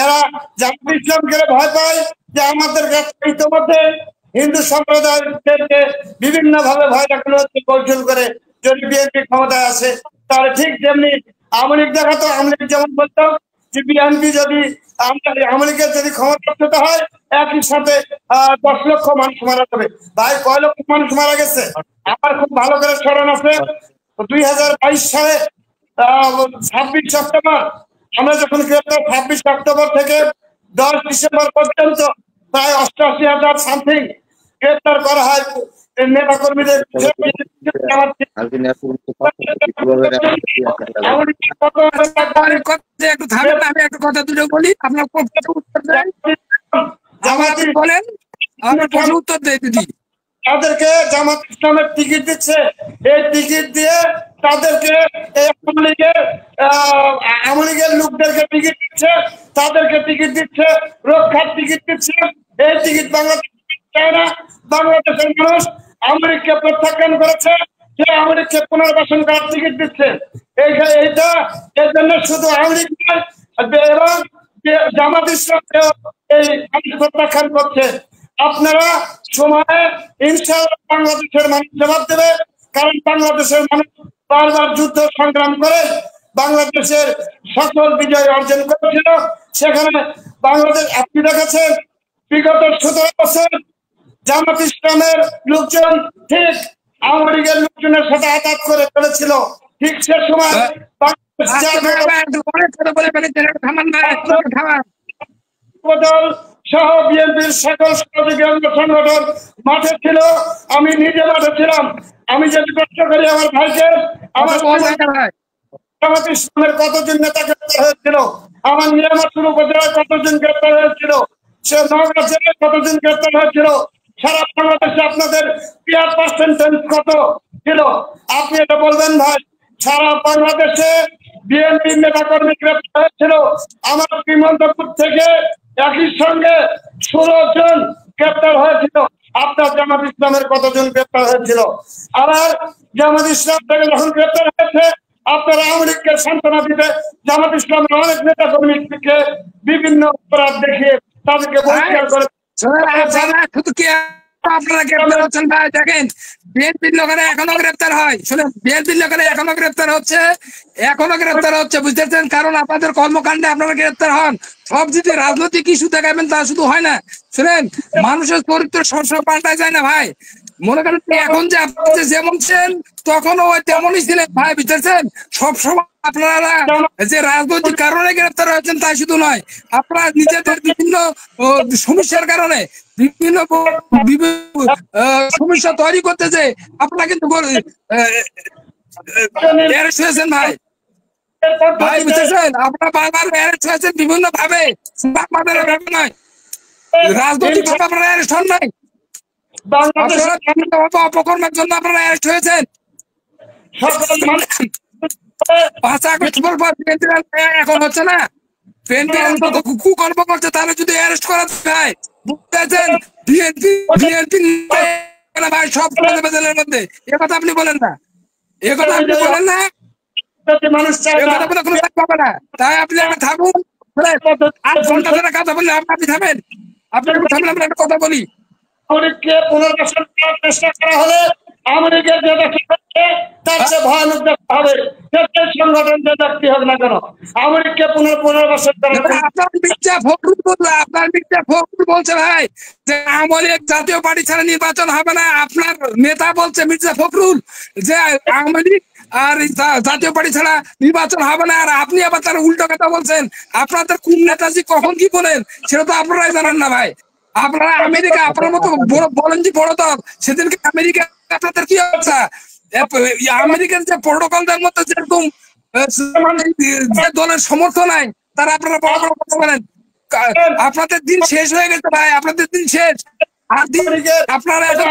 এরা জামাত ইসলামকে ভয় পায় যে আমাদের কাছে ইতিমধ্যে হিন্দু সম্প্রদায়কে বিভিন্ন ভাবে ভয় দেখানো হচ্ছে কৌশল করে। যদি বিএনপি ক্ষমতায় আসে তাহলে ঠিক যেমনি আওয়ামী লীগ দেখাতো, আওয়ামী লীগ যেমন বলতো যে বিএনপি যদি আওয়ামী লীগের যদি ক্ষমতা হয় একই সাথে 10 লক্ষ মানুষ মারা যাবে। ভাই কয় লক্ষ মানুষ মারা গেছে আমার খুব ভালো করে স্মরণ আছে। 2022 সালে 26 সেপ্টেম্বর আমরা যখন গ্রেপ্তার, 26 অক্টোবর থেকে 10 ডিসেম্বর পর্যন্ত প্রায় 88,000 সামথিং গ্রেপ্তার করা হয় নেতা কর্মীদের। একটু থামেন, আমি একটা কথা দুটো বলি, আপনার জামাতি বলেন, আমার প্রশ্ন উত্তর দেয় দিদি। তাদেরকে জামাত ইসলামের টিকিট দিচ্ছে, এই টিকিট দিয়ে তাদেরকে আওয়ামী লীগের লোকদেরকে টিকিট দিচ্ছে, তাদেরকে টিকিট দিচ্ছে, রক্ষার টিকিট দিচ্ছে। এই টিকিট বাংলাদেশ চায় না। বাংলাদেশের মানুষ আওয়ামী লীগকে প্রত্যাখ্যান করেছে, সে আওয়ামী লীগকে পুনর্বাসন করার টিকিট দিচ্ছে। এইটা এর জন্য শুধু আওয়ামী লীগ নয় এবং জামাত ইসলামকে এই প্রত্যাখ্যান করছে। আপনারা সময়ে ইনশাআল্লাহ বাংলাদেশের মানুষ জবাব দেবে, কারণ বাংলাদেশের মানুষ বারবার যুদ্ধ সংগ্রাম করে বাংলাদেশের সকল বিজয় অর্জন করেছিল। সেখানে বাংলাদেশ আপনি দেখেছেন বিগত 17 বছর জামাত ইসলামের লোকজন ঠিক আওয়ামী লীগের লোকজনের সাথে আঘাত করে ফেলেছিল। ঠিক সে সময় দল সহ বিএনপির সকল সহযোগী সংগঠন মাঠে ছিল, আমি নিজে মাঠে ছিলাম। আমি যদি কষ্ট করি আমার ভাইকে, আমার জামাত ইসলামের কতজন নেতা গ্রেপ্তার হয়েছিল, আমার নিয়ামতপুর উপজেলায় কতজন গ্রেপ্তার হয়েছিল, সে নওগাঁ জেলায় কতজন গ্রেপ্তার হয়েছিল, সারা বাংলাদেশে আপনাদের পিয়ার পার্সেন্টেজ কত ছিল আপনি এটা বলবেন ভাই। সারা বাংলাদেশে বিএনপি নেতা কর্মী গ্রেপ্তার হয়েছিল। আমার শ্রীমন্তপুর থেকে একই সঙ্গে 16 জন গ্রেপ্তার হয়েছিল। আপনার জামাত ইসলামের কতজন গ্রেপ্তার হয়েছিল? আবার জামাত ইসলাম থেকে যখন গ্রেপ্তার হয়েছে, আপনারা আওয়ামী লীগকে সান্ত্বনা দিতে জামাত ইসলামের অনেক নেতা কর্মীকে বিভিন্ন অপরাধ দেখিয়ে তাদেরকে বহিষ্কার করে আপনারা গ্রেপ্তার হচ্ছেন ভাই। দেখেন বিএনপির লোকেরা এখনো গ্রেপ্তার হয়, শুনেন বিএনপির লোকেরা এখনো গ্রেপ্তার হচ্ছে বুঝতেছেন, কারণ আপনাদের কর্মকাণ্ডে আপনারা গ্রেপ্তার হন। সব যদি রাজনৈতিক ইস্যু দেখাবেন তা শুধু হয় না। শুনেন মানুষের চরিত্র সবসময় পাল্টায় যায় না ভাই। মনে করেন এখন যে আপনি যেমন ছিলেন তখনও তেমনই ছিলেন ভাই, বুঝতেছেন। সবসময় আপনারা যে রাজনৈতিক কারণে গ্রেপ্তার হয়েছেন তাই শুধু নয়, আপনারা নিজেদের বিভিন্ন সমস্যার কারণে বিভিন্ন সমস্যা তৈরি করতেছে আপনারা কিন্তু অ্যারেস্ট হয়েছেন ভাই। ভাই বুঝতেছেন, আপনারা বারবার অ্যারেস্ট হয়েছেন বিভিন্ন ভাবে, নয় রাজনৈতিক ভাবে আপনারা অ্যারেস্ট হন নাই, অপকর্মের জন্য আপনারা অ্যারেস্ট হয়েছেন। 5 আগস্ট এখন হচ্ছে না, কুকর্ম করছে, তাহলে যদি অ্যারেস্ট করা যায় বুঝতেছেন বিএনপি ভাই সব বেজেলের মধ্যে। এ কথা আপনি বলেন না, এ কথা আপনি বলেন না, মানুষ কোনো পাবে না। তাই আপনি একটা থাকুন, 8 ঘন্টা ধরে কথা বললে আপনি থামেন, আপনি থামলে আমরা একটা কথা বলি। আওয়ামীকে পুনর্বাসন করার চেষ্টা করা হলে আওয়ামী লীগের যে ব্যক্তি করছে তার চেয়ে ভয়ানক দেখতে হবে, সংগঠন যে ব্যক্তি হোক না কেন আওয়ামী লীগকে পুনর্বাসন করা। আপনার মির্জা ফখরুল বলছে ভাই যে আওয়ামী লীগ জাতীয় পার্টি ছাড়া নির্বাচন হবে না। আপনার নেতা বলছে মির্জা ফখরুল যে আওয়ামী লীগ আর জাতীয় পার্টি ছাড়া নির্বাচন হবে না, আর আপনি আবার তার উল্টো কথা বলছেন। আপনাদের কোন নেতাজি কখন কি বলেন সেটা তো আপনারাই জানেন না ভাই। আপনারা আমেরিকা আপনার মতো বলেন যে বড় দল, সেদিনকে আমেরিকা আপনাদের কি অবস্থা? আমেরিকার যে প্রোটোকলদের মধ্যে যেরকম যে দলের সমর্থন নাই তারা আপনারা বড় বড় কথা বলেন। আপনাদের দিন শেষ হয়ে গেছে ভাই, আপনাদের দিন শেষ। আর দিন আপনারা এখন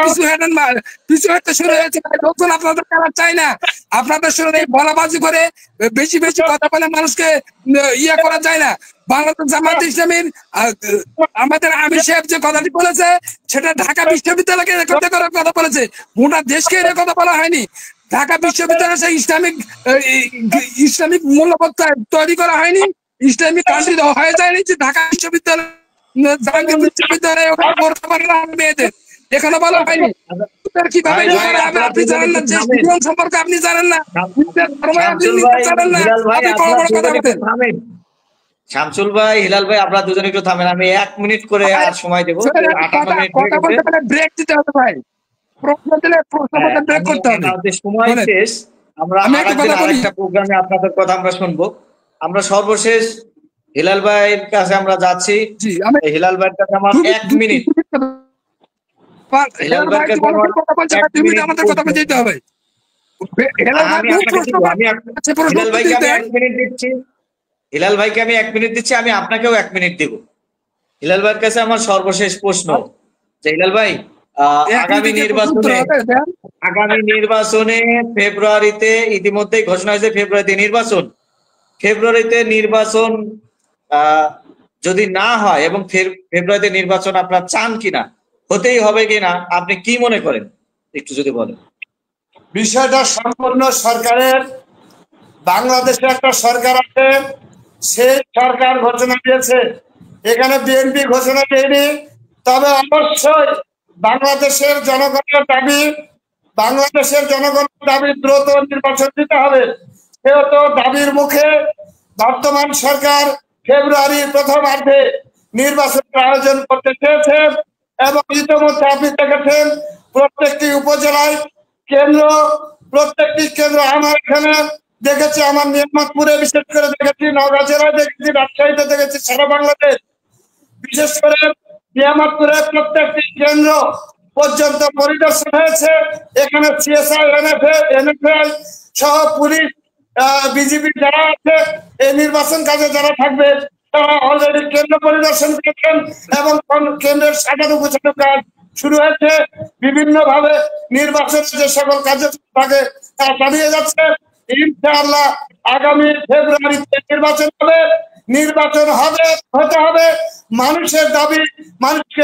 পিছু হাঁটতে শুরু হয়েছে ভাই। নতুন আপনাদের খেলা চাই না, আপনাদের শুরু বলাবাজি করে বেশি বেশি কথা বলে মানুষকে ইয়ে করা যায় না। বাংলাদেশ জামাত ইসলামীর আমাদের আমির সাহেব যে কথাটি বলেছে সেটা ঢাকা বিশ্ববিদ্যালয়কে রেকর্ড করার কথা বলেছে, গোটা দেশকে এর কথা বলা হয়নি। ঢাকা বিশ্ববিদ্যালয়ে সেই ইসলামিক মূল্যবোধ তৈরি করা হয়নি, ইসলামিক কান্ট্রি হয়ে যায়নি যে ঢাকা বিশ্ববিদ্যালয় জাহাঙ্গীর বিশ্ববিদ্যালয়ে ওখানে পড়তে পারে না মেয়েদের, এখানে বলা হয়নি। কিভাবে আপনি জানেন না, যে জীবন সম্পর্কে আপনি জানেন না, জানেন না, আপনি বড় বড় কথা বলেন। শামসুল ভাই, হিলাল ভাই, আপনারা দুজনে একটু থামেন, আমি 1 মিনিট করে আর সময় দেবো। ব্রেক দিতে হবে ভাই, প্রশ্ন দিলে ব্রেক করতে হবে। সময় শেষ, আমরা আরেকটা প্রোগ্রামে আপনাদের কথা আমরা শুনবো। আমরা সর্বশেষ হিলাল ভাইয়ের কাছে আমরা যাচ্ছি। হিলাল ভাইয়ের কাছে আমার 1 মিনিট, হিলাল ভাইয়ের কাছে আমার 1 মিনিট আমাদের কথা বলতে হবে। হিলাল ভাইকে আমি 1 মিনিট দিচ্ছি, হিলাল ভাইকে আমি 1 মিনিট দিচ্ছি, আমি আপনাকেও 1 মিনিট দেব। হিলাল ভাইয়ের কাছে আমার সর্বশেষ প্রশ্ন যে হিলাল ভাই, আগামী নির্বাচনে ফেব্রুয়ারিতে ইতিমধ্যেই ঘোষণা হয়েছে ফেব্রুয়ারিতে নির্বাচন যদি না হয় এবং ফেব্রুয়ারিতে নির্বাচন আপনারা চান কিনা, হতেই হবে কিনা, আপনি কি মনে করেন একটু যদি বলেন। বিষয়টা সম্পূর্ণ সরকারের, বাংলাদেশে একটা সরকার আছে, সেই সরকার ঘোষণা দিয়েছে, এখানে বিএনপি ঘোষণা দেয়নি। তবে অবশ্যই বাংলাদেশের জনগণের দাবি দ্রুত নির্বাচন দিতে হবে। সেহেতু দাবির মুখে বর্তমান সরকার ফেব্রুয়ারির প্রথমার্ধে নির্বাচনের আয়োজন করতে চেয়েছেন এবং ইতিমধ্যে আপনি দেখেছেন প্রত্যেকটি উপজেলায় কেন্দ্র, প্রত্যেকটি কেন্দ্র আমার এখানে দেখেছি, আমার নিয়ামতপুরে বিশেষ করে দেখেছি, নওগাঁ জেলায় দেখেছি, রাজশাহীতে দেখেছি, সারা বাংলাদেশ বিশেষ করে নিয়ামতপুরে প্রত্যেকটি কেন্দ্র পর্যন্ত পরিদর্শন হয়েছে। এখানে সিএসআই, এনএফআই সহ পুলিশ, বিজিবি যারা আছে এই নির্বাচন কাজে যারা থাকবে তারা অলরেডি কেন্দ্র পরিদর্শন করেছেন এবং কেন্দ্রের সাজানো গোছানো কাজ শুরু হয়েছে। বিভিন্ন ভাবে নির্বাচনের যে সকল কাজ থাকে তা চালিয়ে যাচ্ছে। ইনশাআল্লাহ আগামী ফেব্রুয়ারিতে নির্বাচন হবে, নির্বাচন হতে হবে, মানুষের দাবি মানুষকে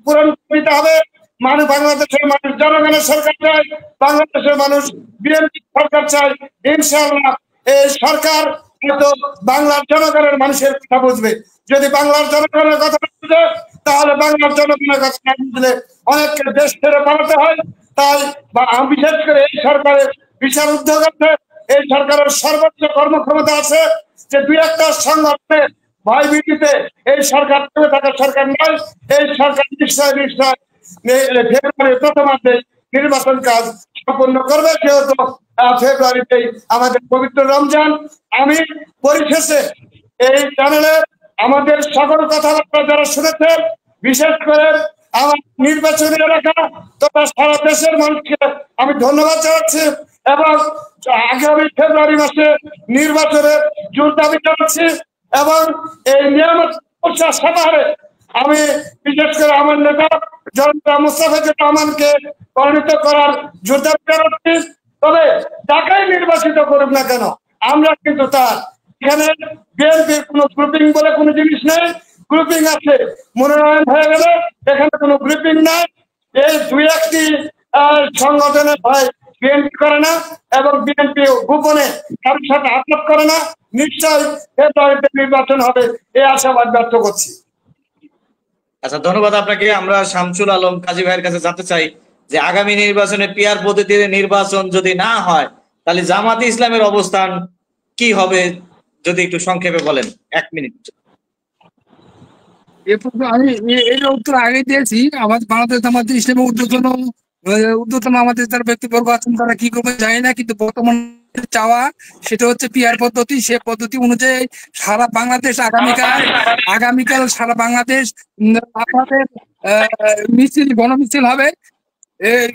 পূরণ করতে হবে। বাংলাদেশের মানুষ জনগণের সরকার চায়, বাংলাদেশের মানুষ বিএনপি সরকার চায়। ইনশাআল্লাহ এই সরকার হয়তো বাংলার জনগণের মানুষের কথা বুঝবে। যদি বাংলার জনগণের কথা বুঝে তাহলে বাংলার জনগণের কথা না বুঝলে অনেককে দেশ ছেড়ে পালাতে হয়। তাই বিশেষ করে এই সরকারের বিশাল উদ্যোগ আছে, এই সরকারের সর্বোচ্চ কর্মক্ষমতা আছে যে দুই একটা সংগঠনের ভয়ভীতিতে এই সরকার থেকে থাকা সরকার নয়। এই সরকার নিশ্চয় ফেব্রুয়ারির প্রথমার্ধে নির্বাচন কাজ সম্পন্ন করবে। যেহেতু ফেব্রুয়ারিতেই আমাদের পবিত্র রমজান। আমি পরিশেষে এই চ্যানেলে আমাদের সকল কথাবার্তা যারা শুনেছেন, বিশেষ করে আমার নির্বাচনী এলাকা তথা সারা দেশের মানুষকে আমি ধন্যবাদ জানাচ্ছি এবং আগামী ফেব্রুয়ারি মাসে নির্বাচনের জোর দাবি জানাচ্ছি এবং এই নিয়ামত সভায় আমি বিশেষ করে আমার নেতা জনাব মোস্তাফিজুর রহমানকে মনোনীত করার জোর দাবি জানাচ্ছি। তবে যাকেই নির্বাচিত করুক না কেন আমরা কিন্তু তার এখানে বিএনপির কোনো গ্রুপিং বলে কোনো জিনিস নেই। গ্রুপিং আছে, মনোনয়ন হয়ে গেলে এখানে কোনো গ্রুপিং নাই। এই দুই একটি সংগঠনের ভয় বিএনপি করে না এবং বিএনপি গোপনে কারোর সাথে আঘাত করে না। নিশ্চয় ফেব্রুয়ারিতে নির্বাচন হবে এই আশাবাদ ব্যক্ত করছি। আচ্ছা, ধন্যবাদ আপনাকে। আমরা শামসুল আলম কাজী ভাইয়ের কাছে জানতে চাই যে আগামী নির্বাচনে পিআর পদ্ধতিতে নির্বাচন যদি না হয় তাহলে জামাতে ইসলামের অবস্থান কি হবে, যদি একটু সংক্ষেপে বলেন 1 মিনিট। আমি এর উত্তর আগে দিয়েছি। আমাদের বাংলাদেশ জামাতে ইসলামের ঊর্ধ্বতন আমাদের যারা ব্যক্তিবর্গ আছেন তারা কি করবে জানি না, কিন্তু বর্তমান চাওয়া সেটা হচ্ছে পিআর পদ্ধতি। সে পদ্ধতি অনুযায়ী সারা বাংলাদেশ আগামীকাল সারা বাংলাদেশ আপনাদের গণমিছিল হবে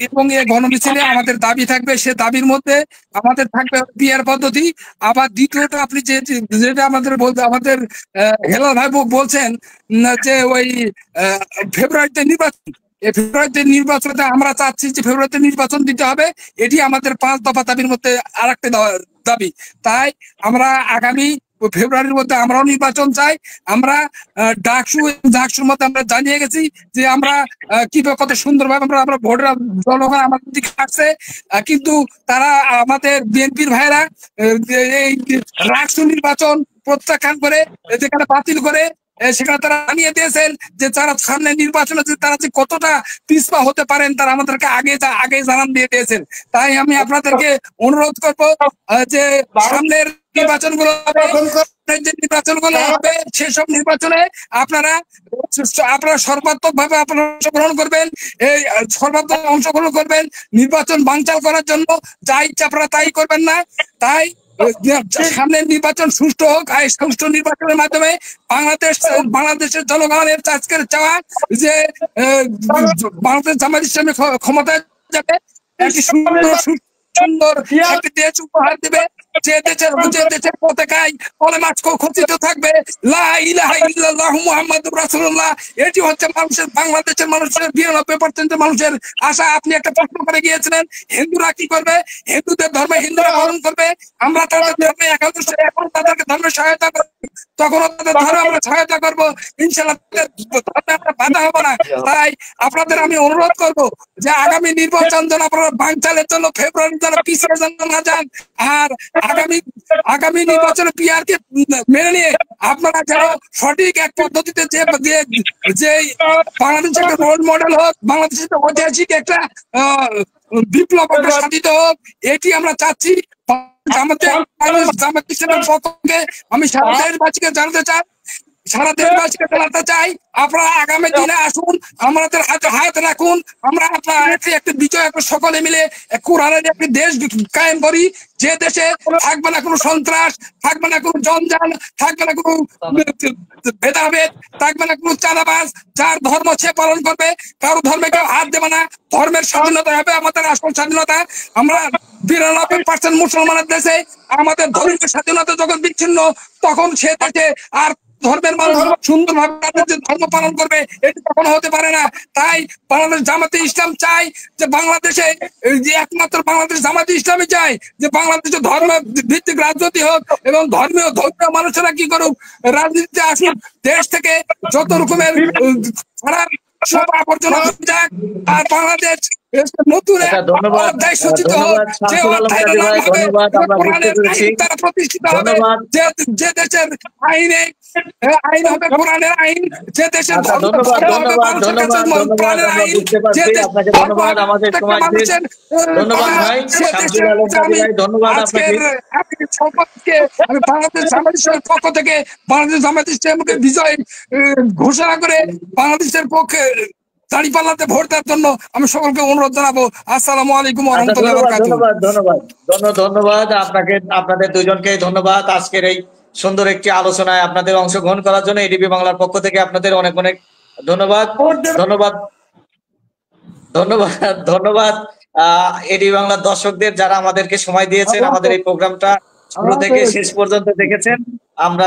এবং এই গণমিছিলে আমাদের দাবি থাকবে। সে দাবির মধ্যে আমাদের থাকবে পিআর পদ্ধতি। আবার দ্বিতীয়ত আপনি যেটা আমাদের হেলাল ভাই বলছেন যে ওই ফেব্রুয়ারিতে নির্বাচন, এই ফেব্রুয়ারিতে নির্বাচনে আমরা চাচ্ছি যে ফেব্রুয়ারিতে নির্বাচন দিতে হবে। এটি আমাদের 5 দফা দাবির মধ্যে আরেকটা দাবি। তাই আমরা আগামী ফেব্রুয়ারির মধ্যে আমরাও নির্বাচন চাই। আমরা ডাকসুর মধ্যে আমরা জানিয়ে গেছি যে আমরা কিভাবে কত সুন্দরভাবে আমরা ভোটার জনগণ আমাদের দিকে আসছে, কিন্তু তারা আমাদের বিএনপির ভাইরা এই ডাকসু নির্বাচন প্রত্যাখ্যান করে যেখানে বাতিল করে সেখানে তারা জানিয়ে দিয়েছেন যে তারা সামনে নির্বাচনে তারা যে কতটা পিছপা হতে পারেন তারা আমাদেরকে আগে জানান দিয়ে দিয়েছেন। তাই আমি আপনাদেরকে অনুরোধ করবো যে সামনের নির্বাচনগুলো হবে সেসব নির্বাচনে আপনারা সর্বাত্মক ভাবে আপনারা অংশগ্রহণ করবেন, এই সর্বাত্মক অংশগ্রহণ করবেন। নির্বাচন বানচাল করার জন্য যা ইচ্ছা আপনারা তাই করবেন না। তাই সামনের নির্বাচন সুষ্ঠু হোক। সুষ্ঠু নির্বাচনের মাধ্যমে বাংলাদেশের জনগণের আজকের চাওয়া যে বাংলাদেশ জামাত ইসলামী ক্ষমতায় যাবে, একটি সুন্দর একটি দেশ উপহার দেবে, যে দেশের পতাকায় কলেমা খচিত থাকবে লা ইলাহা ইল্লাল্লাহু মুহাম্মাদুর রাসূলুল্লাহ। এটি হচ্ছে বাংলাদেশের মানুষের 92% মানুষের আশা। আপনি একটা প্রশ্ন করে গিয়েছিলেন হিন্দুরা কি করবে, হিন্দুদের ধর্মে হিন্দুরা পালন করবে, আমরা তাদের ধর্মে এখন তাদেরকে ধর্মে সহায়তা করবো, তখনও তাদের ধর্মে আমরা সহায়তা করবো। ইনশাআল্লাহ ধর্মে আমরা বাধা হবো না। তাই আপনাদের আমি অনুরোধ করবো যে আগামী নির্বাচন যেন আপনারা বানচালের জন্য ফেব্রুয়ারি যেন পিছিয়ে না যান, আর আগামী নির্বাচনে পিআর কে মেনে নিয়ে আপনারা যেন সঠিক এক পদ্ধতিতে যে বাংলাদেশের একটা রোল মডেল হোক, বাংলাদেশের ঐতিহাসিক একটা বিপ্লব সাধিত হোক, এটি আমরা চাচ্ছি। জামাত ইসলামের পক্ষ থেকে আমি সারা দেশবাসীকে জানাতে চাই আপনারা আগামী দিনে আসুন, আমাদের হাতে হাত রাখুন, আমরা আপনার একটি বিজয় সকলে মিলে কোরআনের একটি দেশ কায়েম করি, যে দেশে থাকবে না কোনো সন্ত্রাস, থাকবে না কোনো জঞ্জাল, থাকবে না কোনো ভেদাভেদ, থাকবে না কোনো চাঁদাবাজ, যার ধর্ম সে পালন করবে, কারো ধর্মে কেউ হাত দেবে না, ধর্মের স্বাধীনতা হবে আমাদের আসল স্বাধীনতা। আমরা 92% মুসলমানের দেশে আমাদের ধর্মের স্বাধীনতা যখন বিচ্ছিন্ন, তখন সে দেশে আর ধর্মের মানুষ সুন্দরভাবে তাদের যে ধর্ম পালন করবে এটি কখনো হতে পারে না। তাই বাংলাদেশ জামাতে ইসলাম চাই যে বাংলাদেশে যে একমাত্র বাংলাদেশ জামাতে ইসলামই চাই যে বাংলাদেশে ধর্ম ভিত্তিক রাজনীতি হোক এবং ধর্মীয় মানুষেরা কি করুক, রাজনীতিতে আসুক, দেশ থেকে যত রকমের খারাপ সব আবর্জনা যাক, আর বাংলাদেশ নতুন অধ্যায় সূচিত হোক, যে অধ্যায়ের নাম হবে কোরআনের আইন দ্বারা প্রতিষ্ঠিত হবে, যে দেশের আইন হবে কোরআনের আইন, যে দেশের কোরআনের আইন, যে ধন্যবাদ আমাদের সমাজের আমি বাংলাদেশ জামাত ইসলামের পক্ষ থেকে বাংলাদেশ জামাত ইসলামকে বিজয় ঘোষণা করে বাংলাদেশের পক্ষে দাঁড়িপাল্লাতে ভোট দেওয়ার জন্য আমি সকলকে অনুরোধ জানাবো। আসসালামু আলাইকুম ওয়া রাহমাতুল্লাহি ওয়া বারাকাতুহু। ধন্যবাদ আপনাকে, আপনাদের দুজনকে ধন্যবাদ আজকের এই সুন্দর একটি আলোচনায় আপনাদের অংশগ্রহণ করার জন্য এডিবি বাংলার পক্ষ থেকে আপনাদের অনেক অনেক ধন্যবাদ। ধন্যবাদ এডিবি বাংলার দর্শকদের যারা আমাদেরকে সময় দিয়েছেন, আমাদের এই প্রোগ্রামটা শুরু থেকে শেষ পর্যন্ত দেখেছেন। আমরা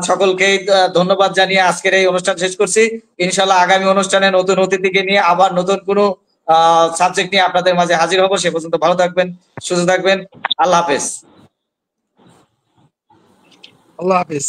সকলকেই ধন্যবাদ জানিয়ে আজকের এই অনুষ্ঠান শেষ করছি। ইনশাল্লাহ আগামী অনুষ্ঠানে নতুন অতিথিকে নিয়ে আবার নতুন কোনো সাবজেক্ট নিয়ে আপনাদের মাঝে হাজির হব। সে পর্যন্ত ভালো থাকবেন, সুস্থ থাকবেন। আল্লাহ হাফেজ। আল্লাহ হাফেজ।